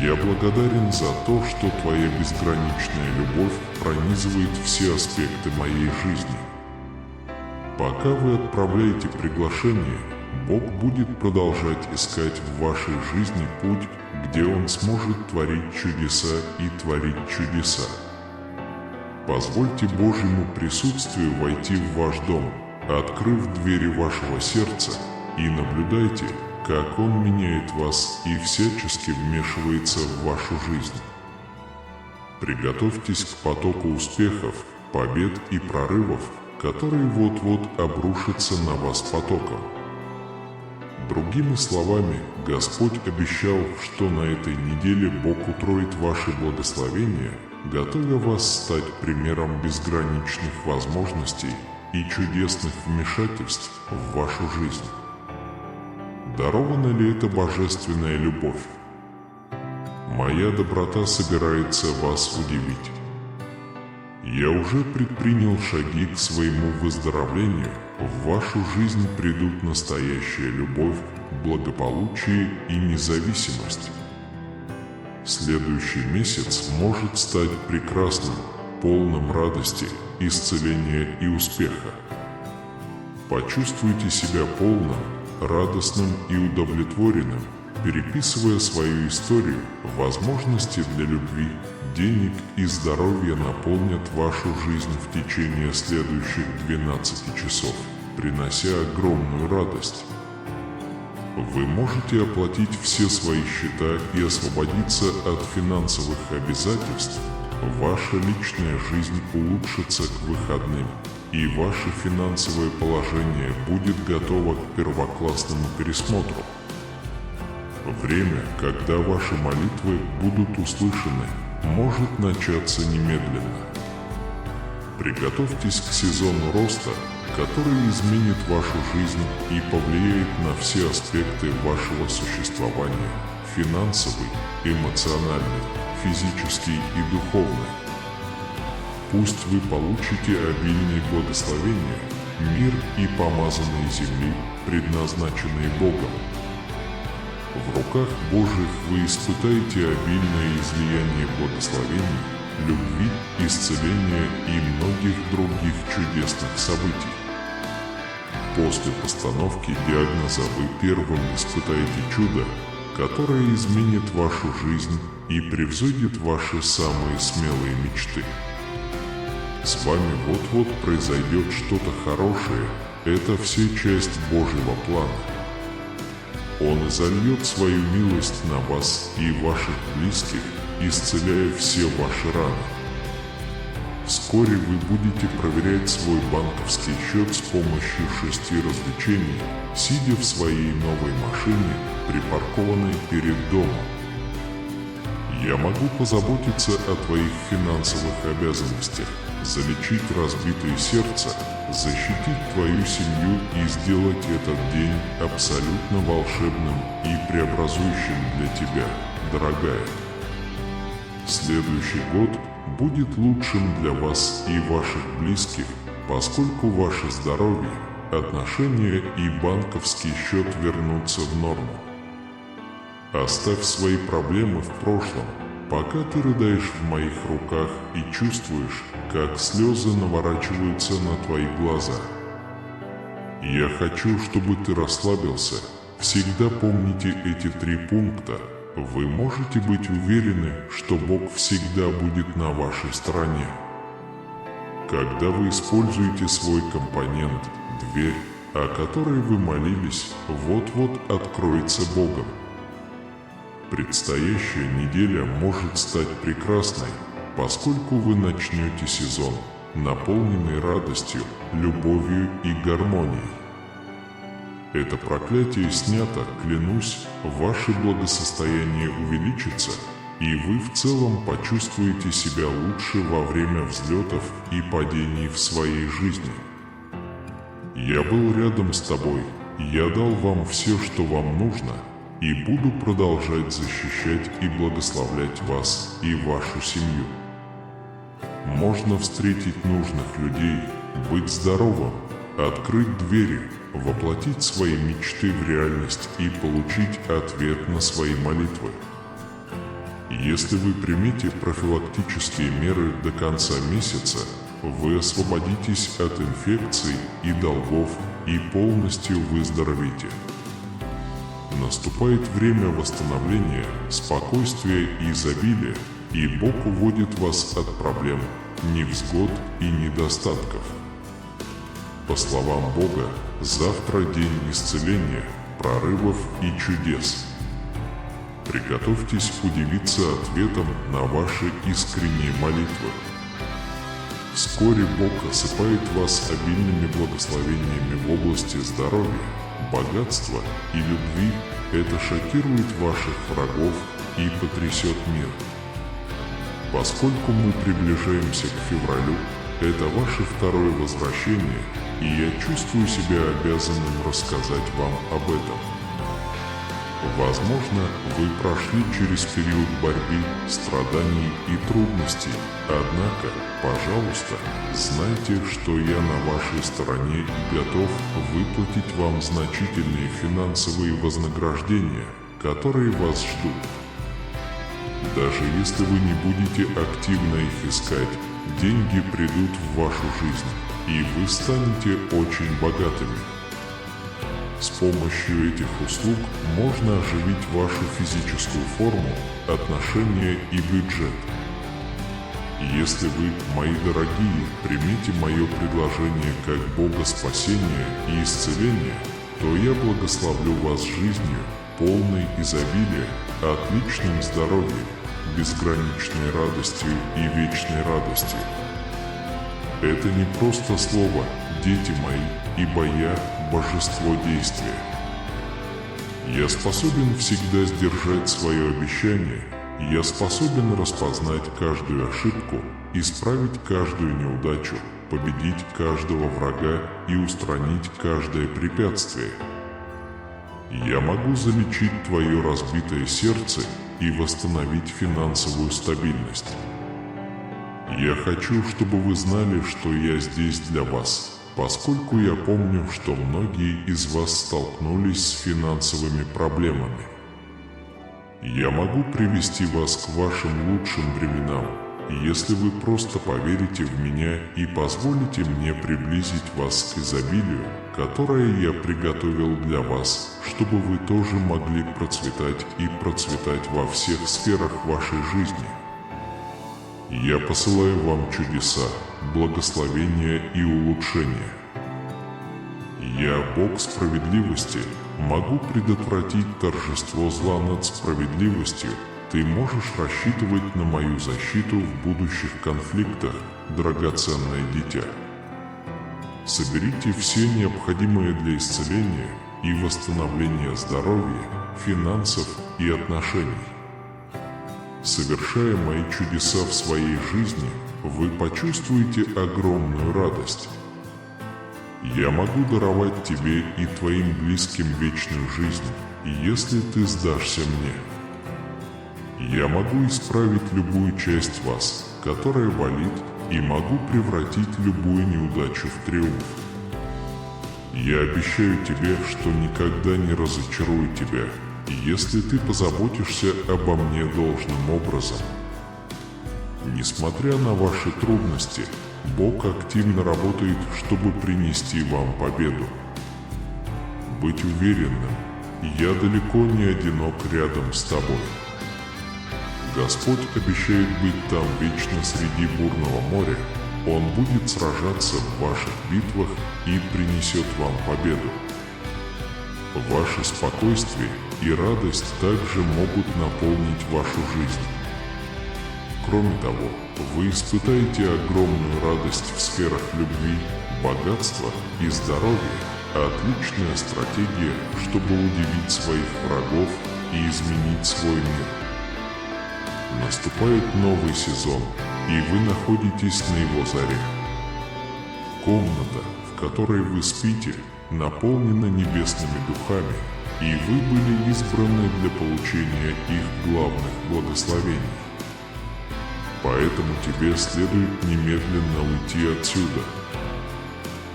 Я благодарен за то, что Твоя безграничная любовь пронизывает все аспекты моей жизни. Пока вы отправляете приглашение, Бог будет продолжать искать в вашей жизни путь, где Он сможет творить чудеса и творить чудеса. Позвольте Божьему присутствию войти в ваш дом, открыв двери вашего сердца, и наблюдайте, как Он меняет вас и всячески вмешивается в вашу жизнь. Приготовьтесь к потоку успехов, побед и прорывов, которые вот-вот обрушатся на вас потоком. Другими словами, Господь обещал, что на этой неделе Бог утроит ваши благословения, готовя вас стать примером безграничных возможностей и чудесных вмешательств в вашу жизнь. Дарована ли это божественная любовь? Моя доброта собирается вас удивить. Я уже предпринял шаги к своему выздоровлению. В вашу жизнь придут настоящая любовь, благополучие и независимость. Следующий месяц может стать прекрасным, полным радости, исцеления и успеха. Почувствуйте себя полным, радостным и удовлетворенным, переписывая свою историю. Возможности для любви, денег и здоровья наполнят вашу жизнь в течение следующих 12 часов, принося огромную радость. Вы можете оплатить все свои счета и освободиться от финансовых обязательств. Ваша личная жизнь улучшится к выходным, и ваше финансовое положение будет готово к первоклассному пересмотру. Время, когда ваши молитвы будут услышаны, может начаться немедленно. Приготовьтесь к сезону роста, который изменит вашу жизнь и повлияет на все аспекты вашего существования – финансовый, эмоциональный, физический и духовный. Пусть вы получите обильные благословения, мир и помазанные земли, предназначенные Богом. В руках Божьих вы испытаете обильное излияние благословений, любви, исцеления и многих других чудесных событий. После постановки диагноза вы первым испытаете чудо, которое изменит вашу жизнь и превзойдет ваши самые смелые мечты. С вами вот-вот произойдет что-то хорошее, это все часть Божьего плана. Он изольет свою милость на вас и ваших близких, исцеляя все ваши раны. Вскоре вы будете проверять свой банковский счет с помощью 6 развлечений, сидя в своей новой машине, припаркованной перед домом. Я могу позаботиться о твоих финансовых обязанностях, залечить разбитое сердце, защитить твою семью и сделать этот день абсолютно волшебным и преобразующим для тебя, дорогая. Следующий год будет лучшим для вас и ваших близких, поскольку ваше здоровье, отношения и банковский счет вернутся в норму. Оставь свои проблемы в прошлом, пока ты рыдаешь в моих руках и чувствуешь, как слезы наворачиваются на твои глаза. Я хочу, чтобы ты расслабился. Всегда помните эти 3 пункта. Вы можете быть уверены, что Бог всегда будет на вашей стороне. Когда вы используете свой компонент, дверь, о которой вы молились, вот-вот откроется Богом. Предстоящая неделя может стать прекрасной, поскольку вы начнете сезон, наполненный радостью, любовью и гармонией. Это проклятие снято, клянусь, ваше благосостояние увеличится, и вы в целом почувствуете себя лучше во время взлетов и падений в своей жизни. Я был рядом с тобой, я дал вам все, что вам нужно, и буду продолжать защищать и благословлять вас и вашу семью. Можно встретить нужных людей, быть здоровым, открыть двери, воплотить свои мечты в реальность и получить ответ на свои молитвы. Если вы примете профилактические меры до конца месяца, вы освободитесь от инфекций и долгов и полностью выздоровеете. Наступает время восстановления, спокойствия и изобилия, и Бог уводит вас от проблем, невзгод и недостатков. По словам Бога, завтра день исцеления, прорывов и чудес. Приготовьтесь удивиться ответом на ваши искренние молитвы. Вскоре Бог осыпает вас обильными благословениями в области здоровья, богатства и любви. Это шокирует ваших врагов и потрясет мир. Поскольку мы приближаемся к февралю, это ваше второе возвращение, и я чувствую себя обязанным рассказать вам об этом. Возможно, вы прошли через период борьбы, страданий и трудностей, однако, пожалуйста, знайте, что я на вашей стороне и готов выплатить вам значительные финансовые вознаграждения, которые вас ждут. Даже если вы не будете активно их искать, деньги придут в вашу жизнь, и вы станете очень богатыми. С помощью этих услуг можно оживить вашу физическую форму, отношения и бюджет. Если вы, мои дорогие, примите мое предложение как Бога спасения и исцеления, то я благословлю вас жизнью, полной изобилия, отличным здоровьем, безграничной радостью и вечной радостью. Это не просто слово, дети мои, ибо я – божество действия. Я способен всегда сдержать свое обещание, я способен распознать каждую ошибку, исправить каждую неудачу, победить каждого врага и устранить каждое препятствие. Я могу залечить твое разбитое сердце и восстановить финансовую стабильность. Я хочу, чтобы вы знали, что я здесь для вас, поскольку я помню, что многие из вас столкнулись с финансовыми проблемами. Я могу привести вас к вашим лучшим временам, если вы просто поверите в меня и позволите мне приблизить вас к изобилию, которое я приготовил для вас, чтобы вы тоже могли процветать и процветать во всех сферах вашей жизни. Я посылаю вам чудеса, благословения и улучшения. Я, Бог справедливости, могу предотвратить торжество зла над справедливостью. Ты можешь рассчитывать на мою защиту в будущих конфликтах, драгоценное дитя. Соберите все необходимое для исцеления и восстановления здоровья, финансов и отношений. Совершая мои чудеса в своей жизни, вы почувствуете огромную радость. Я могу даровать тебе и твоим близким вечную жизнь, если ты сдашься мне. Я могу исправить любую часть вас, которая болит, и могу превратить любую неудачу в триумф. Я обещаю тебе, что никогда не разочарую тебя, если ты позаботишься обо мне должным образом. Несмотря на ваши трудности, Бог активно работает, чтобы принести вам победу. Быть уверенным, я далеко не одинок рядом с тобой. Господь обещает быть там вечно среди бурного моря. Он будет сражаться в ваших битвах и принесет вам победу. Ваше спокойствие и радость также могут наполнить вашу жизнь. Кроме того, вы испытаете огромную радость в сферах любви, богатства и здоровья. Отличная стратегия, чтобы удивить своих врагов и изменить свой мир. Наступает новый сезон, и вы находитесь на его заре. Комната, в которой вы спите, наполнена небесными духами, и вы были избраны для получения их главных благословений. Поэтому тебе следует немедленно уйти отсюда.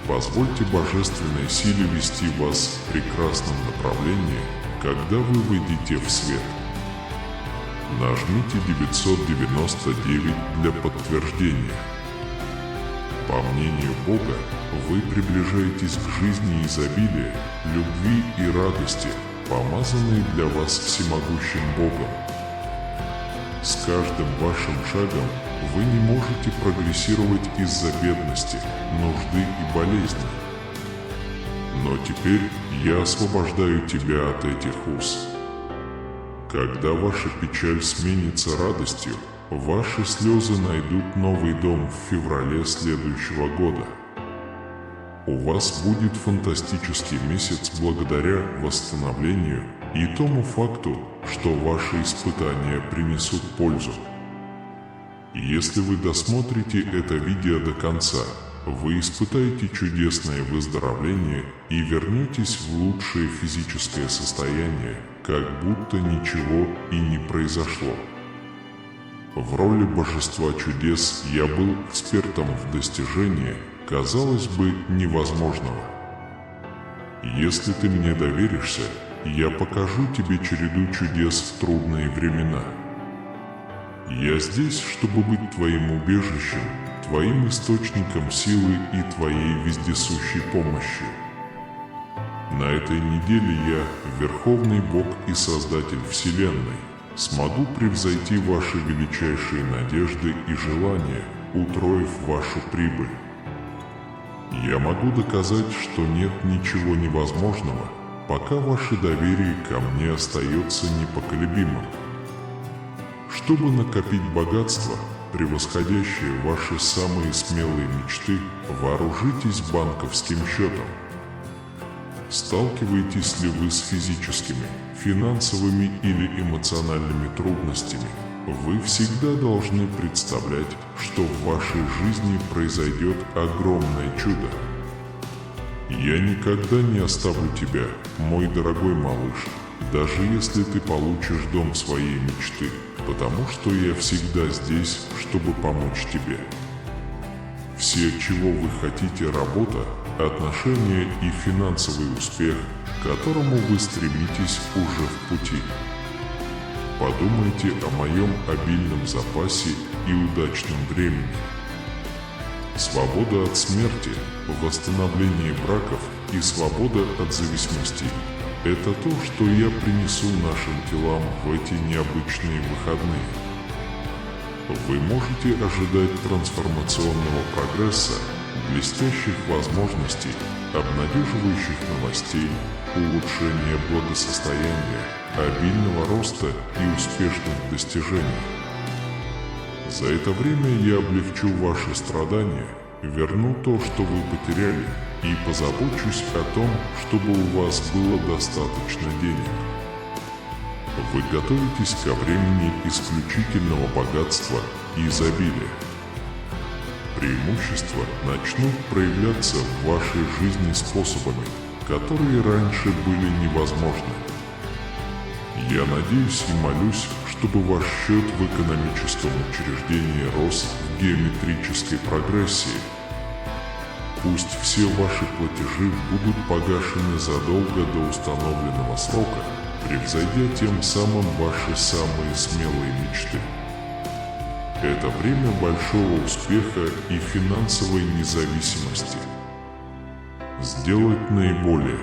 Позвольте божественной силе вести вас в прекрасном направлении, когда вы выйдете в свет. Нажмите 999 для подтверждения. По мнению Бога, вы приближаетесь к жизни изобилия, любви и радости, помазанной для вас всемогущим Богом. С каждым вашим шагом вы не можете прогрессировать из-за бедности, нужды и болезней. Но теперь я освобождаю тебя от этих уз. Когда ваша печаль сменится радостью, ваши слезы найдут новый дом в феврале следующего года. У вас будет фантастический месяц благодаря восстановлению и тому факту, что ваши испытания принесут пользу. Если вы досмотрите это видео до конца, вы испытаете чудесное выздоровление и вернетесь в лучшее физическое состояние, как будто ничего и не произошло. В роли божества чудес я был экспертом в достижении, казалось бы, невозможного. Если ты мне доверишься, я покажу тебе череду чудес в трудные времена. Я здесь, чтобы быть твоим убежищем, твоим источником силы и твоей вездесущей помощью. На этой неделе я, Верховный Бог и Создатель Вселенной, смогу превзойти ваши величайшие надежды и желания, утроив вашу прибыль. Я могу доказать, что нет ничего невозможного, пока ваше доверие ко мне остается непоколебимым. Чтобы накопить богатство, превосходящее ваши самые смелые мечты, вооружитесь банковским счетом. Сталкиваетесь ли вы с физическими, финансовыми или эмоциональными трудностями, вы всегда должны представлять, что в вашей жизни произойдет огромное чудо. Я никогда не оставлю тебя, мой дорогой малыш, даже если ты получишь дом своей мечты, потому что я всегда здесь, чтобы помочь тебе. Все, чего вы хотите, работа, отношения и финансовый успех, к которому вы стремитесь, уже в пути. Подумайте о моем обильном запасе и удачном времени. Свобода от смерти, восстановление браков и свобода от зависимостей – это то, что я принесу нашим телам в эти необычные выходные. Вы можете ожидать трансформационного прогресса, блестящих возможностей, обнадеживающих новостей, улучшения благосостояния, обильного роста и успешных достижений. За это время я облегчу ваши страдания, верну то, что вы потеряли, и позабочусь о том, чтобы у вас было достаточно денег. Вы готовитесь ко времени исключительного богатства и изобилия. Преимущества начнут проявляться в вашей жизни способами, которые раньше были невозможны. Я надеюсь и молюсь, чтобы ваш счет в экономическом учреждении рос в геометрической прогрессии. Пусть все ваши платежи будут погашены задолго до установленного срока, превзойдя тем самым ваши самые смелые мечты. Это время большого успеха и финансовой независимости. Сделать наиболее.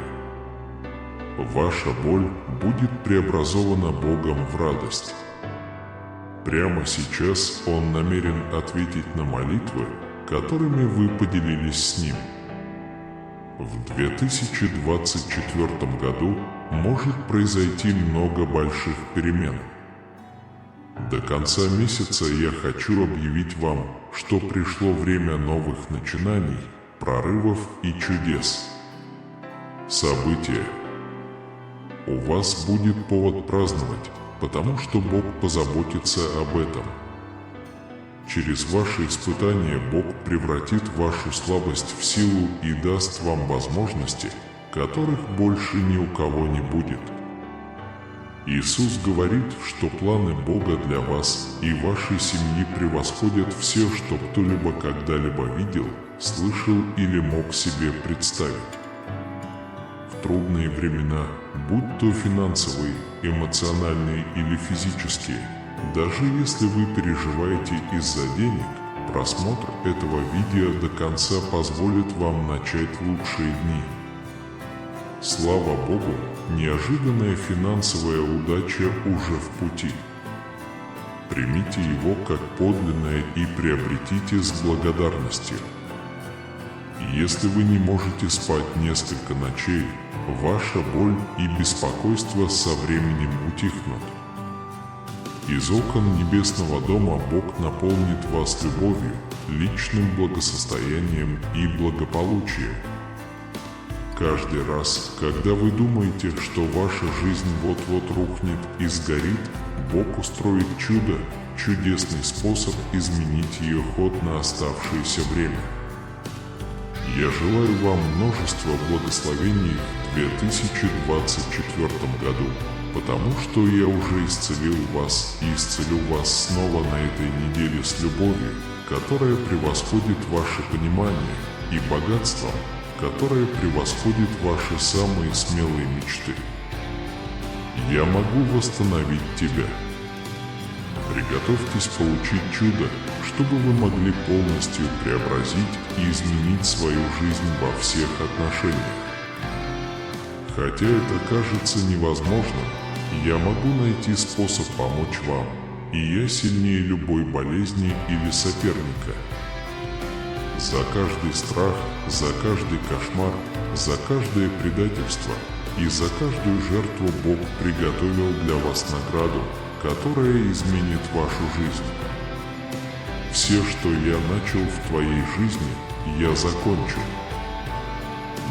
Ваша боль будет преобразована Богом в радость. Прямо сейчас Он намерен ответить на молитвы, которыми вы поделились с Ним. В 2024 году может произойти много больших перемен. До конца месяца я хочу объявить вам, что пришло время новых начинаний, прорывов и чудес. События. У вас будет повод праздновать, потому что Бог позаботится об этом. Через ваши испытания Бог превратит вашу слабость в силу и даст вам возможности, которых больше ни у кого не будет. Иисус говорит, что планы Бога для вас и вашей семьи превосходят все, что кто-либо когда-либо видел, слышал или мог себе представить. В трудные времена, будь то финансовые, эмоциональные или физические, даже если вы переживаете из-за денег, просмотр этого видео до конца позволит вам начать лучшие дни. Слава Богу, неожиданная финансовая удача уже в пути. Примите его как подлинное и приобретите с благодарностью. Если вы не можете спать несколько ночей, ваша боль и беспокойство со временем утихнут. Из окон небесного дома Бог наполнит вас любовью, личным благосостоянием и благополучием. Каждый раз, когда вы думаете, что ваша жизнь вот-вот рухнет и сгорит, Бог устроит чудо, чудесный способ изменить ее ход на оставшееся время. Я желаю вам множества благословений в 2024 году, потому что я уже исцелил вас и исцелю вас снова на этой неделе с любовью, которая превосходит ваше понимание, и богатством, которое превосходит ваши самые смелые мечты. Я могу восстановить тебя. Приготовьтесь получить чудо, чтобы вы могли полностью преобразить и изменить свою жизнь во всех отношениях. Хотя это кажется невозможным, я могу найти способ помочь вам, и я сильнее любой болезни или соперника. За каждый страх, за каждый кошмар, за каждое предательство и за каждую жертву Бог приготовил для вас награду, которая изменит вашу жизнь. Все, что я начал в твоей жизни, я закончу.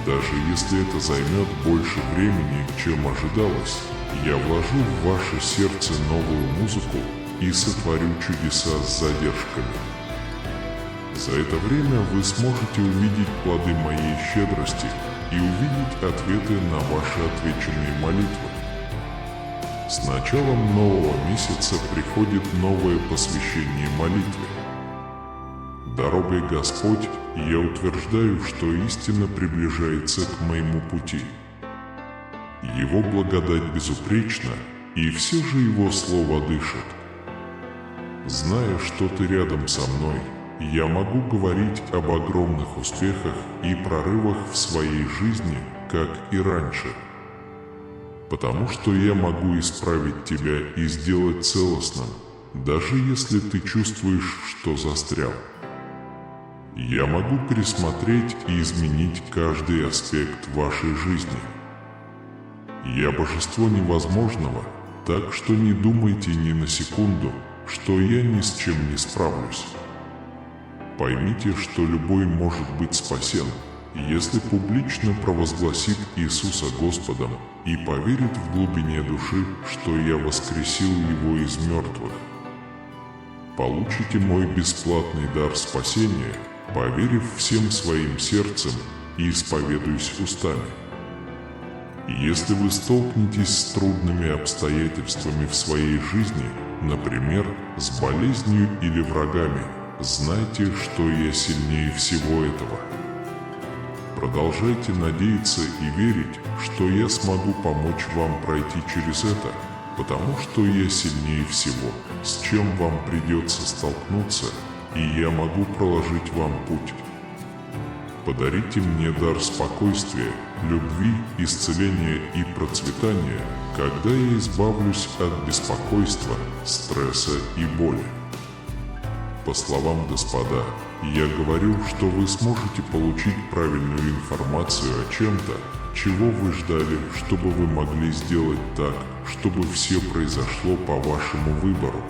Даже если это займет больше времени, чем ожидалось, я вложу в ваше сердце новую музыку и сотворю чудеса с задержками. За это время вы сможете увидеть плоды моей щедрости и увидеть ответы на ваши отвеченные молитвы. С началом нового месяца приходит новое посвящение молитве. Дорогой Господь, я утверждаю, что истина приближается к моему пути. Его благодать безупречна, и все же Его Слово дышит. Зная, что Ты рядом со мной, я могу говорить об огромных успехах и прорывах в своей жизни, как и раньше. Потому что я могу исправить тебя и сделать целостным, даже если ты чувствуешь, что застрял. Я могу пересмотреть и изменить каждый аспект вашей жизни. Я божество невозможного, так что не думайте ни на секунду, что я ни с чем не справлюсь. Поймите, что любой может быть спасен, если публично провозгласит Иисуса Господом и поверит в глубине души, что я воскресил Его из мертвых. Получите мой бесплатный дар спасения, поверив всем своим сердцем и исповедуясь устами. Если вы столкнетесь с трудными обстоятельствами в своей жизни, например, с болезнью или врагами, знайте, что я сильнее всего этого. Продолжайте надеяться и верить, что я смогу помочь вам пройти через это, потому что я сильнее всего, с чем вам придется столкнуться, и я могу проложить вам путь. Подарите мне дар спокойствия, любви, исцеления и процветания, когда я избавлюсь от беспокойства, стресса и боли. По словам Господа, я говорю, что вы сможете получить правильную информацию о чем-то, чего вы ждали, чтобы вы могли сделать так, чтобы все произошло по вашему выбору.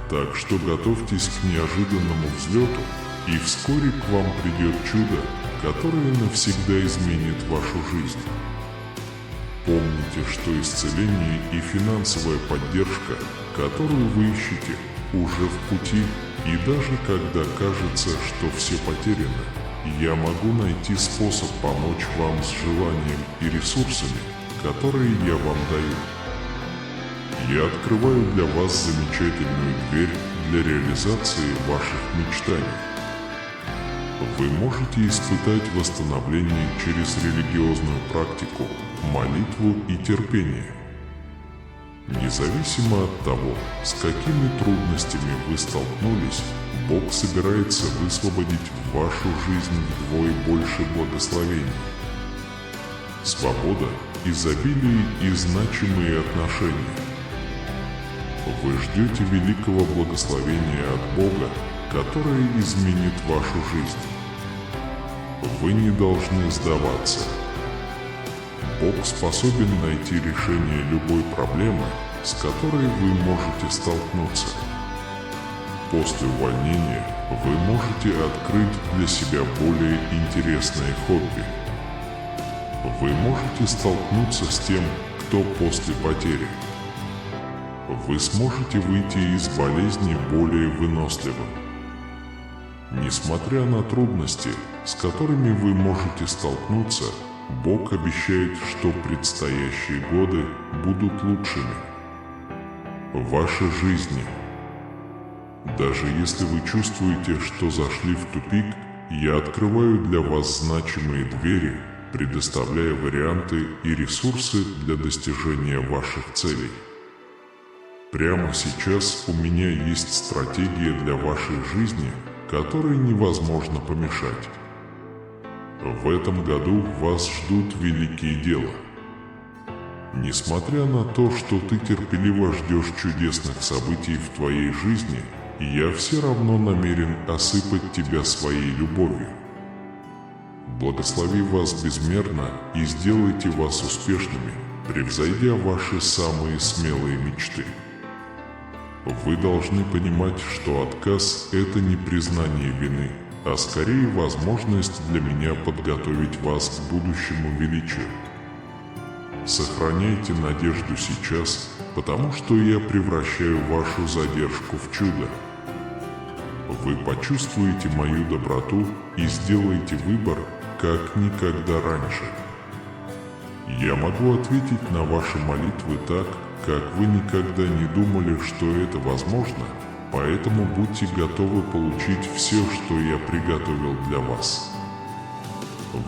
Так что готовьтесь к неожиданному взлету, и вскоре к вам придет чудо, которое навсегда изменит вашу жизнь. Помните, что исцеление и финансовая поддержка, которую вы ищете, уже в пути, и даже когда кажется, что все потеряно, я могу найти способ помочь вам с желанием и ресурсами, которые я вам даю. Я открываю для вас замечательную дверь для реализации ваших мечтаний. Вы можете испытать восстановление через религиозную практику, молитву и терпение. Независимо от того, с какими трудностями вы столкнулись, Бог собирается высвободить в вашу жизнь вдвое больше благословений. Свобода, изобилие и значимые отношения. Вы ждете великого благословения от Бога, которое изменит вашу жизнь. Вы не должны сдаваться. Бог способен найти решение любой проблемы, с которой вы можете столкнуться. После увольнения вы можете открыть для себя более интересное хобби. Вы можете столкнуться с тем, кто после потери. Вы сможете выйти из болезни более выносливым. Несмотря на трудности, с которыми вы можете столкнуться, Бог обещает, что предстоящие годы будут лучшими в вашей жизни. Даже если вы чувствуете, что зашли в тупик, я открываю для вас значимые двери, предоставляя варианты и ресурсы для достижения ваших целей. Прямо сейчас у меня есть стратегия для вашей жизни, которой невозможно помешать. В этом году вас ждут великие дела. Несмотря на то, что ты терпеливо ждешь чудесных событий в твоей жизни, я все равно намерен осыпать тебя своей любовью. Благослови вас безмерно и сделайте вас успешными, превзойдя ваши самые смелые мечты. Вы должны понимать, что отказ – это не признание вины, а скорее возможность для меня подготовить вас к будущему величию. Сохраняйте надежду сейчас, потому что я превращаю вашу задержку в чудо. Вы почувствуете мою доброту и сделаете выбор, как никогда раньше. Я могу ответить на ваши молитвы так, как вы никогда не думали, что это возможно, поэтому будьте готовы получить все, что я приготовил для вас.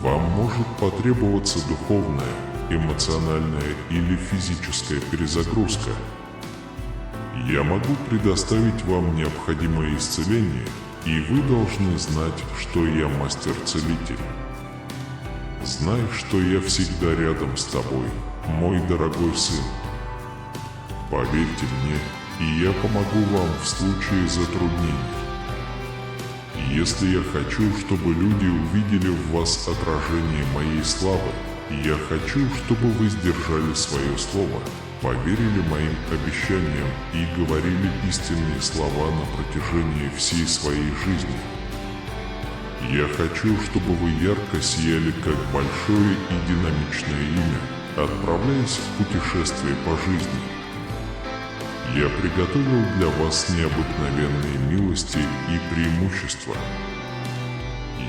Вам может потребоваться духовная, эмоциональная или физическая перезагрузка. Я могу предоставить вам необходимое исцеление, и вы должны знать, что я мастер-целитель. Знай, что я всегда рядом с тобой, мой дорогой сын. Поверьте мне, и я помогу вам в случае затруднений. Если я хочу, чтобы люди увидели в вас отражение моей славы, я хочу, чтобы вы сдержали свое слово, поверили моим обещаниям и говорили истинные слова на протяжении всей своей жизни. Я хочу, чтобы вы ярко сияли, как большое и динамичное имя, отправляясь в путешествие по жизни. Я приготовил для вас необыкновенные милости и преимущества.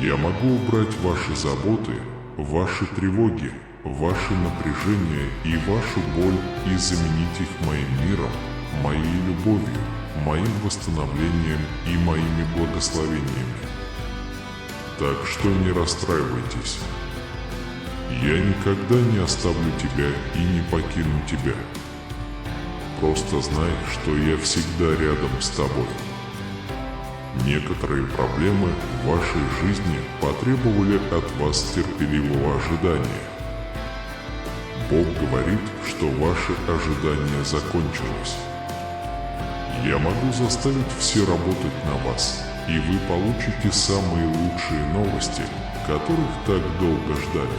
Я могу убрать ваши заботы, ваши тревоги, ваше напряжение и вашу боль и заменить их моим миром, моей любовью, моим восстановлением и моими благословениями. Так что не расстраивайтесь. Я никогда не оставлю тебя и не покину тебя. Просто знай, что я всегда рядом с тобой. Некоторые проблемы в вашей жизни потребовали от вас терпеливого ожидания. Бог говорит, что ваше ожидание закончилось. Я могу заставить все работать на вас, и вы получите самые лучшие новости, которых так долго ждали.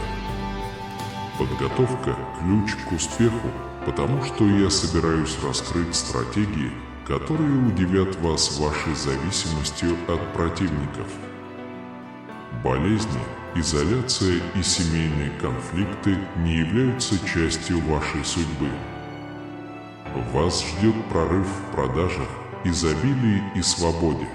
Подготовка – ключ к успеху, потому что я собираюсь раскрыть стратегии, которые удивят вас вашей зависимостью от противников. Болезни, изоляция и семейные конфликты не являются частью вашей судьбы. Вас ждет прорыв в продажах, изобилии и свободе.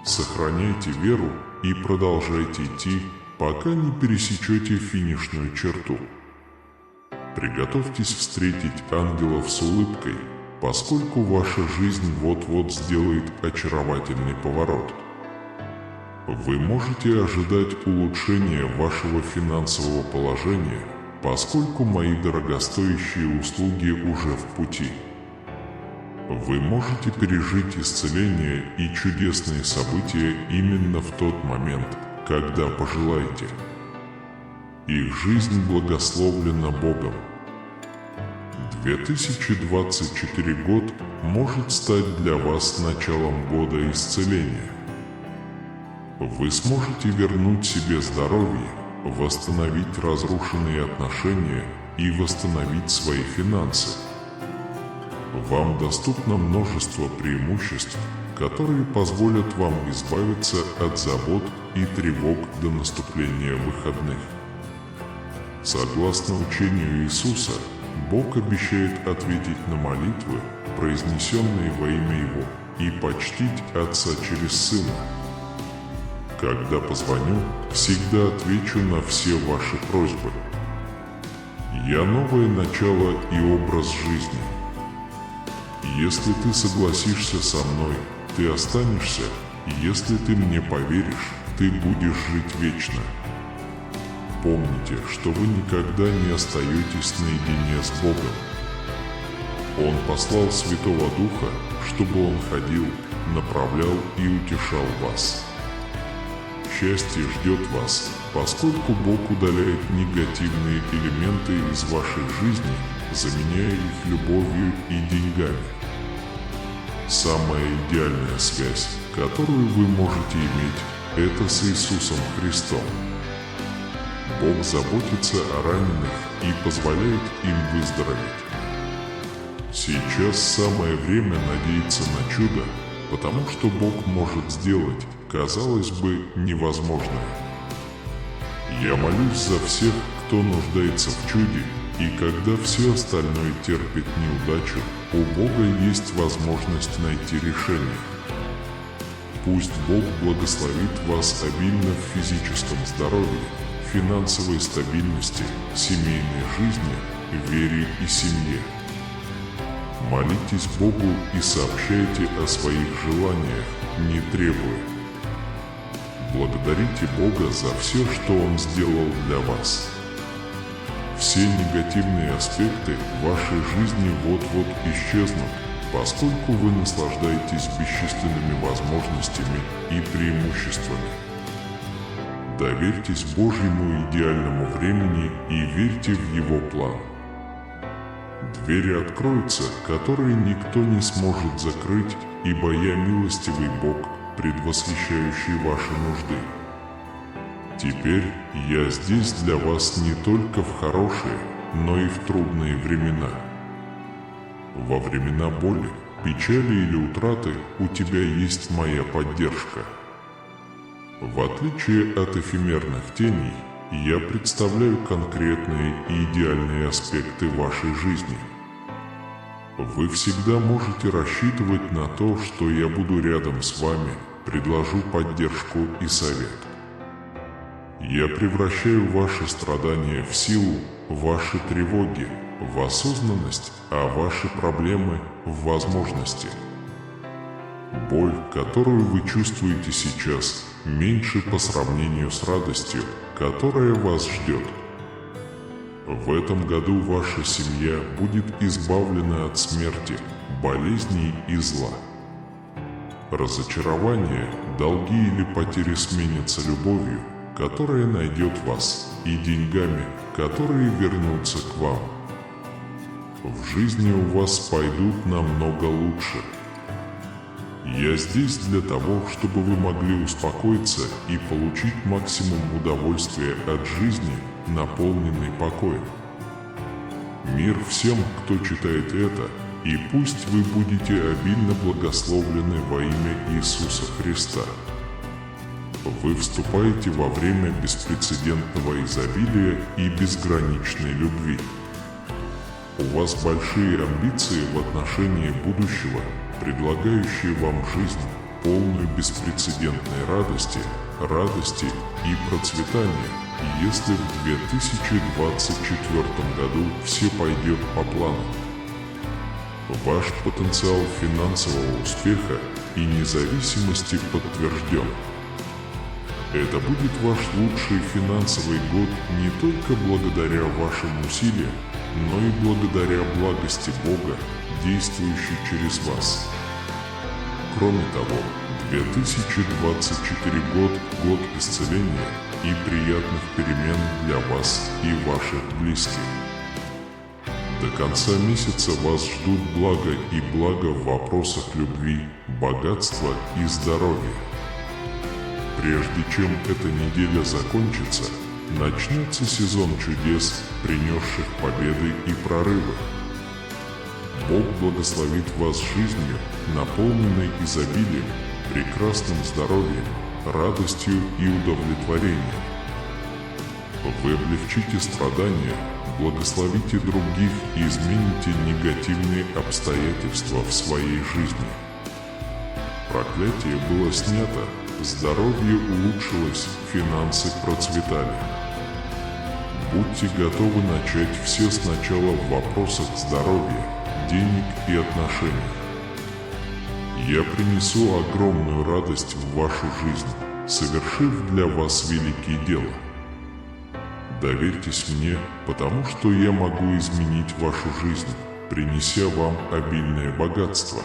Сохраняйте веру и продолжайте идти, пока не пересечете финишную черту. Приготовьтесь встретить ангелов с улыбкой, поскольку ваша жизнь вот-вот сделает очаровательный поворот. Вы можете ожидать улучшения вашего финансового положения, поскольку мои дорогостоящие услуги уже в пути. Вы можете пережить исцеление и чудесные события именно в тот момент, когда пожелаете. Их жизнь благословлена Богом. 2024 год может стать для вас началом года исцеления. Вы сможете вернуть себе здоровье, восстановить разрушенные отношения и восстановить свои финансы. Вам доступно множество преимуществ, которые позволят вам избавиться от забот и тревог до наступления выходных. Согласно учению Иисуса, Бог обещает ответить на молитвы, произнесенные во имя Его, и почтить Отца через Сына. Когда позвоню, всегда отвечу на все ваши просьбы. Я новое начало и образ жизни. Если ты согласишься со мной, ты останешься, и если ты мне поверишь, ты будешь жить вечно. Помните, что вы никогда не остаетесь наедине с Богом. Он послал Святого Духа, чтобы Он ходил, направлял и утешал вас. Счастье ждет вас, поскольку Бог удаляет негативные элементы из вашей жизни, заменяя их любовью и деньгами. Самая идеальная связь, которую вы можете иметь, это с Иисусом Христом. Бог заботится о раненых и позволяет им выздороветь. Сейчас самое время надеяться на чудо, потому что Бог может сделать, казалось бы, невозможное. Я молюсь за всех, кто нуждается в чуде, и когда все остальное терпит неудачу, у Бога есть возможность найти решение. Пусть Бог благословит вас обильно в физическом здоровье, финансовой стабильности, семейной жизни, вере и семье. Молитесь Богу и сообщайте о своих желаниях, не требуя. Благодарите Бога за все, что Он сделал для вас. Все негативные аспекты вашей жизни вот-вот исчезнут, поскольку вы наслаждаетесь бесчисленными возможностями и преимуществами. Доверьтесь Божьему идеальному времени и верьте в Его план. Двери откроются, которые никто не сможет закрыть, ибо я милостивый Бог, предвосхищающий ваши нужды. Теперь я здесь для вас не только в хорошие, но и в трудные времена. Во времена боли, печали или утраты у тебя есть моя поддержка. В отличие от эфемерных теней, я представляю конкретные и идеальные аспекты вашей жизни. Вы всегда можете рассчитывать на то, что я буду рядом с вами, предложу поддержку и совет. Я превращаю ваши страдания в силу, ваши тревоги в осознанность, а ваши проблемы в возможности. Боль, которую вы чувствуете сейчас, меньше по сравнению с радостью, которая вас ждет. В этом году ваша семья будет избавлена от смерти, болезней и зла. Разочарование, долги или потери сменятся любовью, которая найдет вас, и деньгами, которые вернутся к вам. В жизни у вас пойдут намного лучше. Я здесь для того, чтобы вы могли успокоиться и получить максимум удовольствия от жизни, наполненной покоем. Мир всем, кто читает это, и пусть вы будете обильно благословлены во имя Иисуса Христа. Вы вступаете во время беспрецедентного изобилия и безграничной любви. У вас большие амбиции в отношении будущего, предлагающие вам жизнь, полную беспрецедентной радости и процветания, если в 2024 году все пойдет по плану. Ваш потенциал финансового успеха и независимости подтвержден. Это будет ваш лучший финансовый год не только благодаря вашим усилиям, но и благодаря благости Бога, действующей через вас. Кроме того, 2024 год – год исцеления и приятных перемен для вас и ваших близких. До конца месяца вас ждут благо в вопросах любви, богатства и здоровья. Прежде чем эта неделя закончится, начнется сезон чудес, принесших победы и прорывы. Бог благословит вас жизнью, наполненной изобилием, прекрасным здоровьем, радостью и удовлетворением. Вы облегчите страдания, благословите других и измените негативные обстоятельства в своей жизни. Проклятие было снято, здоровье улучшилось, финансы процветали. Будьте готовы начать все сначала в вопросах здоровья, денег и отношений. Я принесу огромную радость в вашу жизнь, совершив для вас великие дела. Доверьтесь мне, потому что я могу изменить вашу жизнь, принеся вам обильное богатство.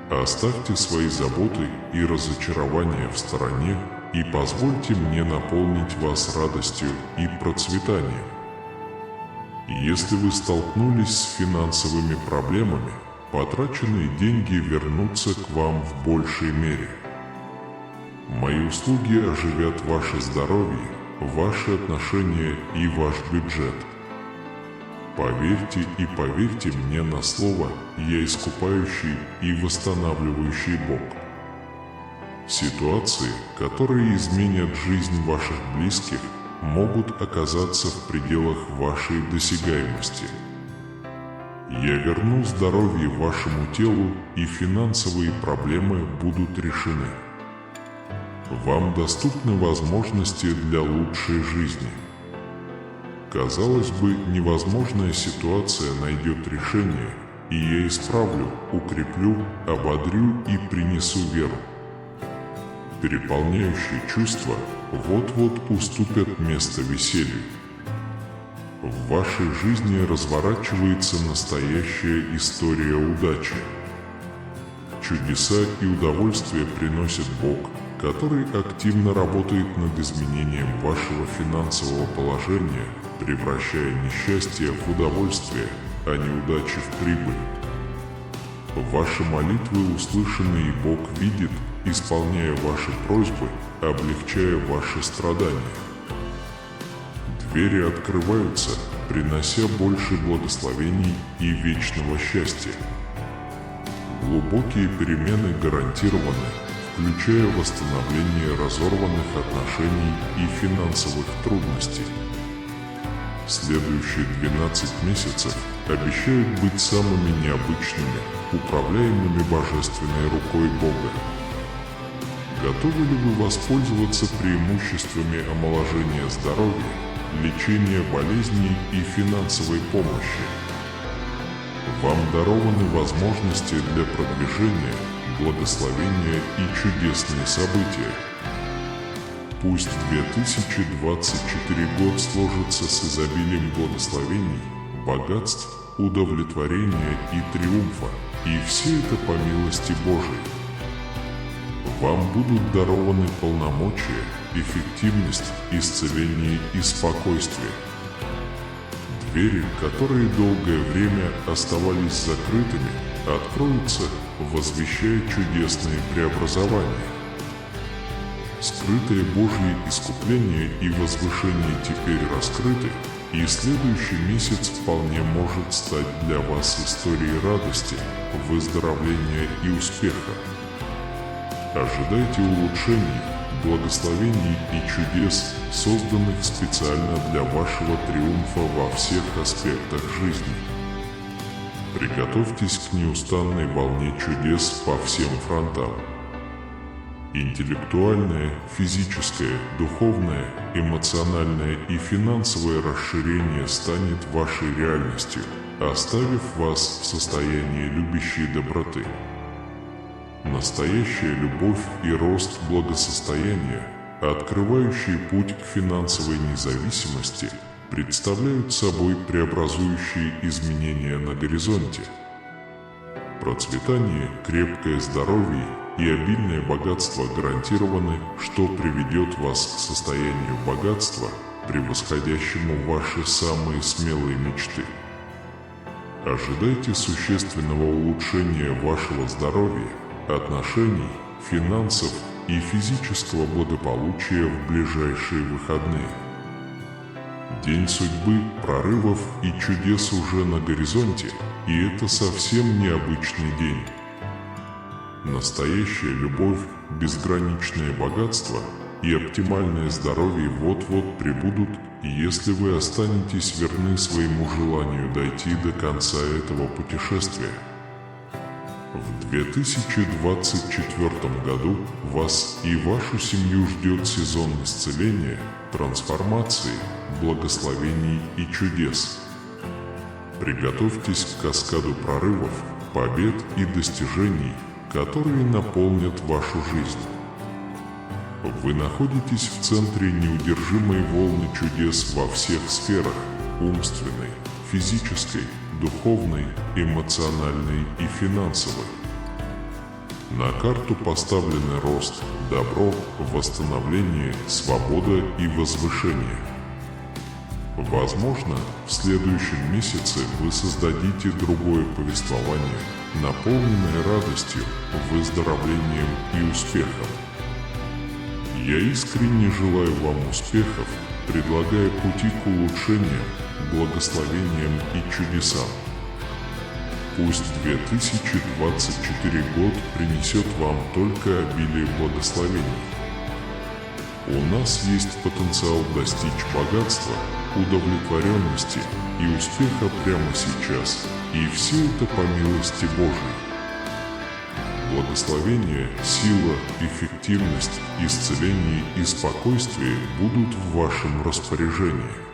Оставьте свои заботы и разочарования в стороне и позвольте мне наполнить вас радостью и процветанием. Если вы столкнулись с финансовыми проблемами, потраченные деньги вернутся к вам в большей мере. Мои услуги оживят ваше здоровье, ваши отношения и ваш бюджет. Поверьте мне на слово, я искупающий и восстанавливающий Бог. Ситуации, которые изменят жизнь ваших близких, могут оказаться в пределах вашей досягаемости. Я верну здоровье вашему телу, и финансовые проблемы будут решены. Вам доступны возможности для лучшей жизни. Казалось бы, невозможная ситуация найдет решение, и я исправлю, укреплю, ободрю и принесу веру. Переполняющие чувства вот-вот уступят место веселью. В вашей жизни разворачивается настоящая история удачи. Чудеса и удовольствие приносит Бог, который активно работает над изменением вашего финансового положения, превращая несчастье в удовольствие, а неудачи в прибыль. Ваши молитвы услышаны, и Бог видит, исполняя ваши просьбы, облегчая ваши страдания. Двери открываются, принося больше благословений и вечного счастья. Глубокие перемены гарантированы, включая восстановление разорванных отношений и финансовых трудностей. Следующие 12 месяцев обещают быть самыми необычными, управляемыми божественной рукой Бога. Готовы ли вы воспользоваться преимуществами омоложения здоровья, лечения болезней и финансовой помощи? Вам дарованы возможности для продвижения, благословения и чудесные события. Пусть 2024 год сложится с изобилием благословений, богатств, удовлетворения и триумфа, и все это по милости Божией. Вам будут дарованы полномочия, эффективность, исцеление и спокойствие. Двери, которые долгое время оставались закрытыми, откроются, возвещая чудесные преобразования. Скрытое Божье искупление и возвышение теперь раскрыты, и следующий месяц вполне может стать для вас историей радости, выздоровления и успеха. Ожидайте улучшений, благословений и чудес, созданных специально для вашего триумфа во всех аспектах жизни. Приготовьтесь к неустанной волне чудес по всем фронтам. Интеллектуальное, физическое, духовное, эмоциональное и финансовое расширение станет вашей реальностью, оставив вас в состоянии любящей доброты. Настоящая любовь и рост благосостояния, открывающие путь к финансовой независимости, представляют собой преобразующие изменения на горизонте. Процветание, крепкое здоровье и обильное богатство гарантированы, что приведет вас к состоянию богатства, превосходящему ваши самые смелые мечты. Ожидайте существенного улучшения вашего здоровья, отношений, финансов и физического благополучия в ближайшие выходные. День судьбы, прорывов и чудес уже на горизонте, и это совсем необычный день. Настоящая любовь, безграничное богатство и оптимальное здоровье вот-вот прибудут, если вы останетесь верны своему желанию дойти до конца этого путешествия. В 2024 году вас и вашу семью ждет сезон исцеления, трансформации, благословений и чудес. Приготовьтесь к каскаду прорывов, побед и достижений, которые наполнят вашу жизнь. Вы находитесь в центре неудержимой волны чудес во всех сферах – умственной, физической, духовной, эмоциональной и финансовой. На карту поставлены рост, добро, восстановление, свобода и возвышение. Возможно, в следующем месяце вы создадите другое повествование, наполненное радостью, выздоровлением и успехом. Я искренне желаю вам успехов, предлагая пути к улучшениям, благословениям и чудесам. Пусть 2024 год принесет вам только обилие благословений. У нас есть потенциал достичь богатства, удовлетворенности и успеха прямо сейчас, и все это по милости Божией. Благословение, сила, эффективность, исцеление и спокойствие будут в вашем распоряжении.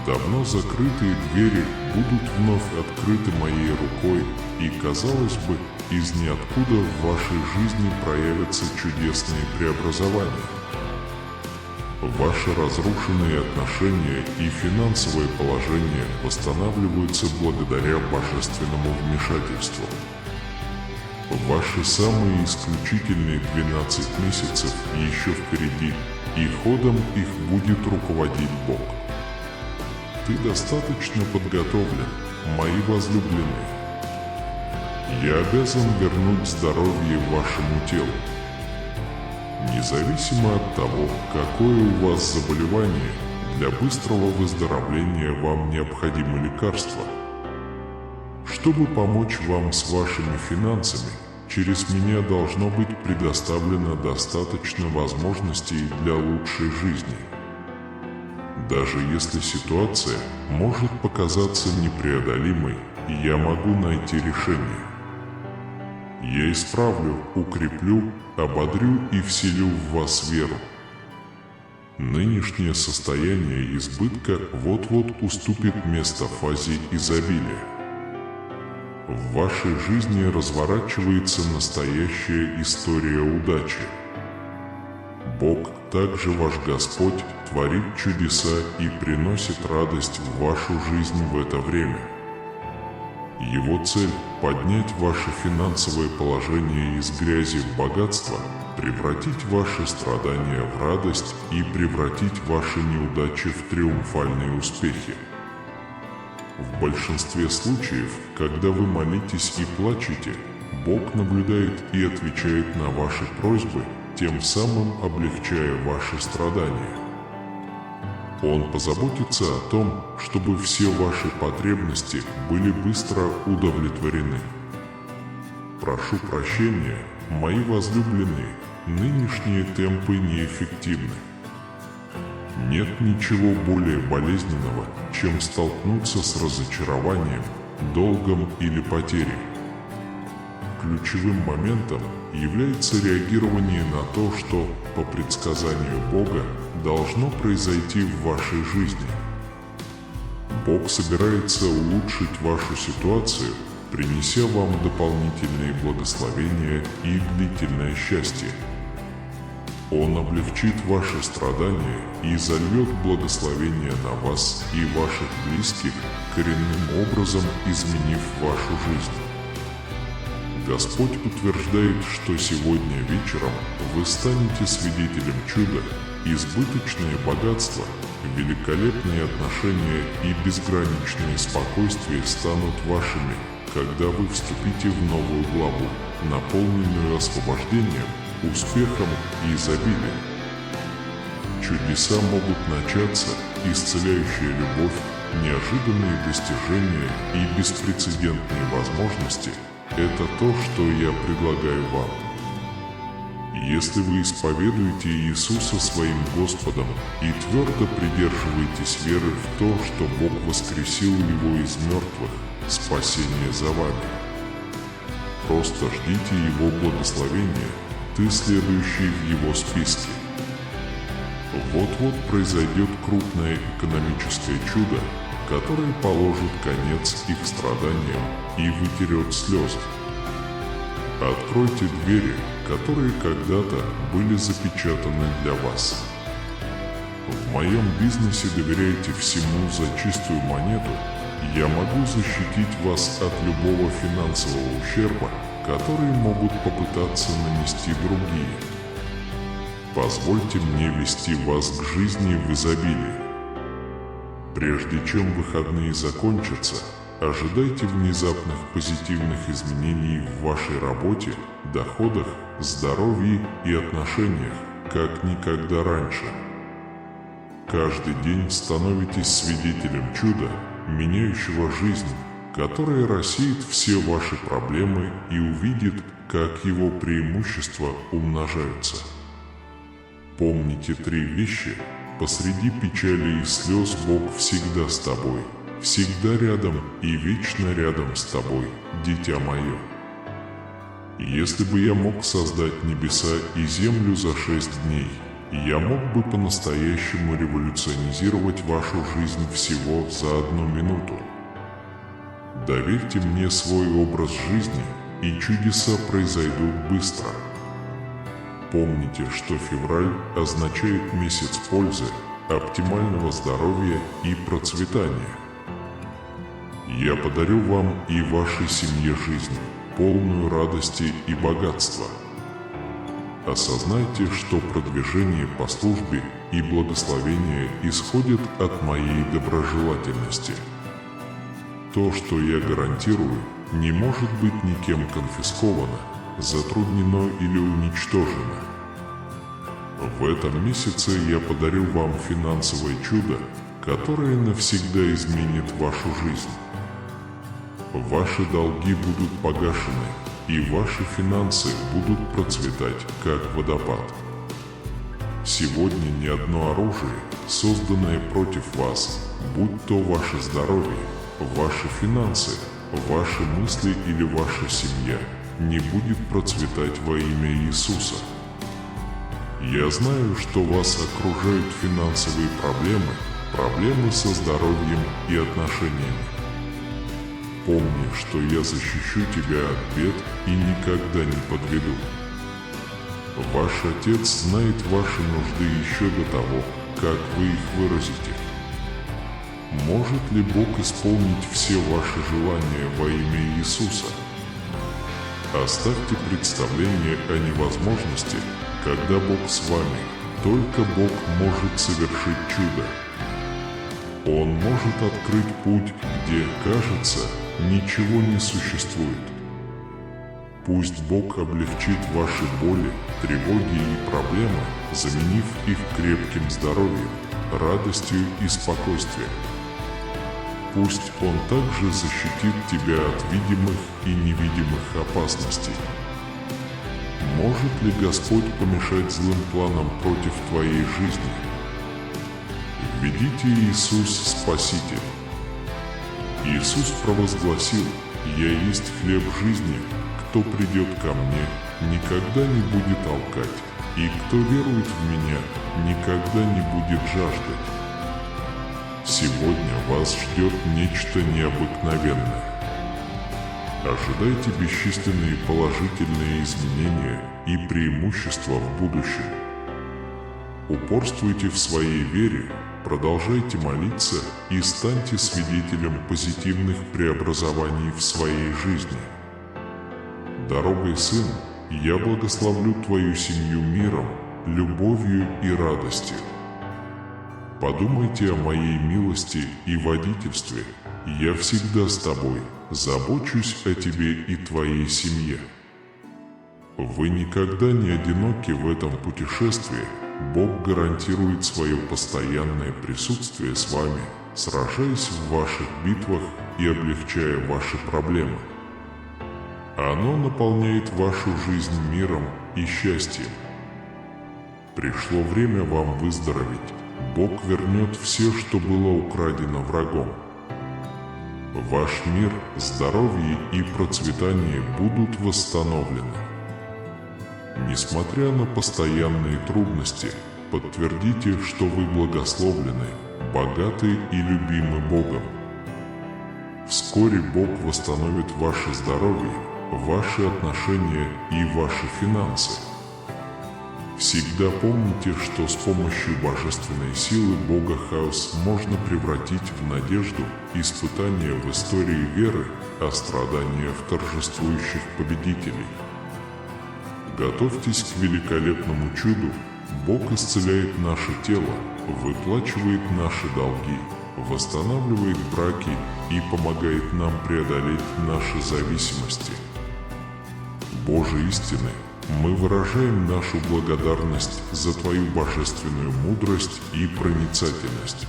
Давно закрытые двери будут вновь открыты моей рукой, и, казалось бы, из ниоткуда в вашей жизни проявятся чудесные преобразования. Ваши разрушенные отношения и финансовое положение восстанавливаются благодаря божественному вмешательству. Ваши самые исключительные 12 месяцев еще впереди, и ходом их будет руководить Бог. Ты достаточно подготовлен, мои возлюбленные. Я обязан вернуть здоровье вашему телу. Независимо от того, какое у вас заболевание, для быстрого выздоровления вам необходимы лекарства. Чтобы помочь вам с вашими финансами, через меня должно быть предоставлено достаточно возможностей для лучшей жизни. Даже если ситуация может показаться непреодолимой, я могу найти решение. Я исправлю, укреплю, ободрю и вселю в вас веру. Нынешнее состояние избытка вот-вот уступит место фазе изобилия. В вашей жизни разворачивается настоящая история удачи. Бог, также ваш Господь, творит чудеса и приносит радость в вашу жизнь в это время. Его цель – поднять ваше финансовое положение из грязи в богатство, превратить ваши страдания в радость и превратить ваши неудачи в триумфальные успехи. В большинстве случаев, когда вы молитесь и плачете, Бог наблюдает и отвечает на ваши просьбы, тем самым облегчая ваши страдания. Он позаботится о том, чтобы все ваши потребности были быстро удовлетворены. Прошу прощения, мои возлюбленные, нынешние темпы неэффективны. Нет ничего более болезненного, чем столкнуться с разочарованием, долгом или потерей. Ключевым моментом является реагирование на то, что, по предсказанию Бога, должно произойти в вашей жизни. Бог собирается улучшить вашу ситуацию, принеся вам дополнительные благословения и длительное счастье. Он облегчит ваши страдания и зальет благословение на вас и ваших близких, коренным образом изменив вашу жизнь. Господь утверждает, что сегодня вечером вы станете свидетелем чуда, избыточное богатство, великолепные отношения и безграничное спокойствие станут вашими, когда вы вступите в новую главу, наполненную освобождением, успехом и изобилием. Чудеса могут начаться, исцеляющая любовь, неожиданные достижения и беспрецедентные возможности – это то, что я предлагаю вам. Если вы исповедуете Иисуса своим Господом и твердо придерживаетесь веры в то, что Бог воскресил Его из мертвых, спасение за вами. Просто ждите Его благословения, ты следующий в Его списке. Вот-вот произойдет крупное экономическое чудо, которое положит конец их страданиям и вытерет слезы. Откройте двери, которые когда-то были запечатаны для вас. В моем бизнесе доверяйте всему за чистую монету, я могу защитить вас от любого финансового ущерба, который могут попытаться нанести другие. Позвольте мне вести вас к жизни в изобилии. Прежде чем выходные закончатся, ожидайте внезапных позитивных изменений в вашей работе, доходах, здоровье и отношениях, как никогда раньше. Каждый день становитесь свидетелем чуда, меняющего жизнь, которое рассеет все ваши проблемы и увидит, как его преимущества умножаются. Помните 3 вещи. Посреди печали и слез Бог всегда с тобой, всегда рядом и вечно рядом с тобой, дитя мое. Если бы я мог создать небеса и землю за 6 дней, я мог бы по-настоящему революционизировать вашу жизнь всего за 1 минуту. Доверьте мне свой образ жизни, и чудеса произойдут быстро. Помните, что февраль означает месяц пользы, оптимального здоровья и процветания. Я подарю вам и вашей семье жизнь, полную радости и богатства. Осознайте, что продвижение по службе и благословение исходят от моей доброжелательности. То, что я гарантирую, не может быть никем конфисковано, затруднено или уничтожено. В этом месяце я подарю вам финансовое чудо, которое навсегда изменит вашу жизнь. Ваши долги будут погашены, и ваши финансы будут процветать, как водопад. Сегодня ни одно оружие, созданное против вас, будь то ваше здоровье, ваши финансы, ваши мысли или ваша семья, не будет процветать во имя Иисуса. Я знаю, что вас окружают финансовые проблемы со здоровьем и отношениями. Помни, что я защищу тебя от бед и никогда не подведу. Ваш Отец знает ваши нужды еще до того, как вы их выразите. Может ли Бог исполнить все ваши желания во имя Иисуса? Оставьте представление о невозможности, когда Бог с вами. Только Бог может совершить чудо. Он может открыть путь, где, кажется, ничего не существует. Пусть Бог облегчит ваши боли, тревоги и проблемы, заменив их крепким здоровьем, радостью и спокойствием. Пусть Он также защитит тебя от видимых и невидимых опасностей. Может ли Господь помешать злым планам против твоей жизни? Введите Иисус Спаситель. Иисус провозгласил: «Я есть хлеб жизни, кто придет ко мне, никогда не будет алкать, и кто верует в меня, никогда не будет жаждать». Сегодня вас ждет нечто необыкновенное. Ожидайте бесчисленные положительные изменения и преимущества в будущем. Упорствуйте в своей вере, продолжайте молиться и станьте свидетелем позитивных преобразований в своей жизни. Дорогой сын, я благословлю твою семью миром, любовью и радостью. Подумайте о моей милости и водительстве. Я всегда с тобой, забочусь о тебе и твоей семье. Вы никогда не одиноки в этом путешествии. Бог гарантирует свое постоянное присутствие с вами, сражаясь в ваших битвах и облегчая ваши проблемы. Оно наполняет вашу жизнь миром и счастьем. Пришло время вам выздороветь. Бог вернет все, что было украдено врагом. Ваш мир, здоровье и процветание будут восстановлены. Несмотря на постоянные трудности, подтвердите, что вы благословлены, богаты и любимы Богом. Вскоре Бог восстановит ваше здоровье, ваши отношения и ваши финансы. Всегда помните, что с помощью божественной силы Бога хаос можно превратить в надежду, испытания в истории веры, а страдания в торжествующих победителей. Готовьтесь к великолепному чуду. Бог исцеляет наше тело, выплачивает наши долги, восстанавливает браки и помогает нам преодолеть наши зависимости. Божьей истины, мы выражаем нашу благодарность за Твою божественную мудрость и проницательность.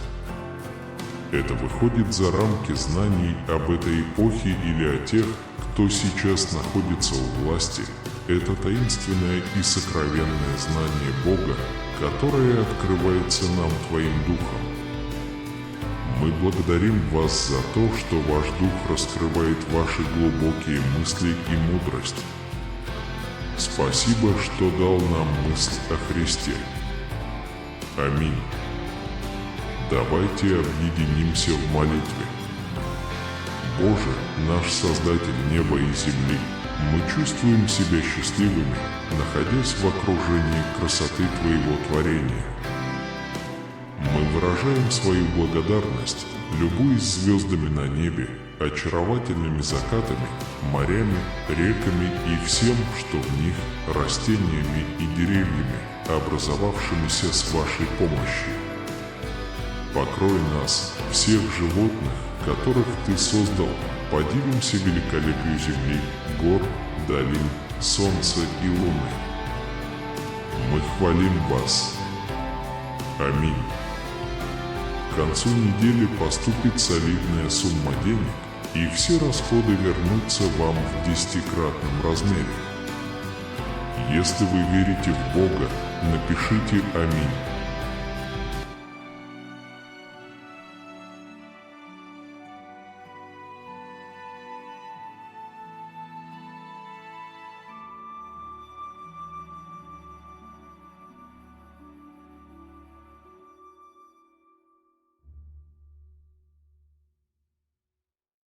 Это выходит за рамки знаний об этой эпохе или о тех, кто сейчас находится у власти. Это таинственное и сокровенное знание Бога, которое открывается нам Твоим Духом. Мы благодарим Вас за то, что Ваш Дух раскрывает ваши глубокие мысли и мудрость. Спасибо, что дал нам мысль о Христе. Аминь. Давайте объединимся в молитве. Боже, наш Создатель неба и земли, Мы чувствуем себя счастливыми, находясь в окружении красоты Твоего творения. Мы выражаем свою благодарность, любуясь звездами на небе, очаровательными закатами, морями, реками и всем, что в них, растениями и деревьями, образовавшимися с Вашей помощью. Покрой нас, всех животных, которых Ты создал, подивимся великолепию земли, гор, долин, солнца и луны. Мы хвалим Вас. Аминь. К концу недели поступит солидная сумма денег, и все расходы вернутся вам в 10-кратном размере. Если вы верите в Бога, напишите «Аминь».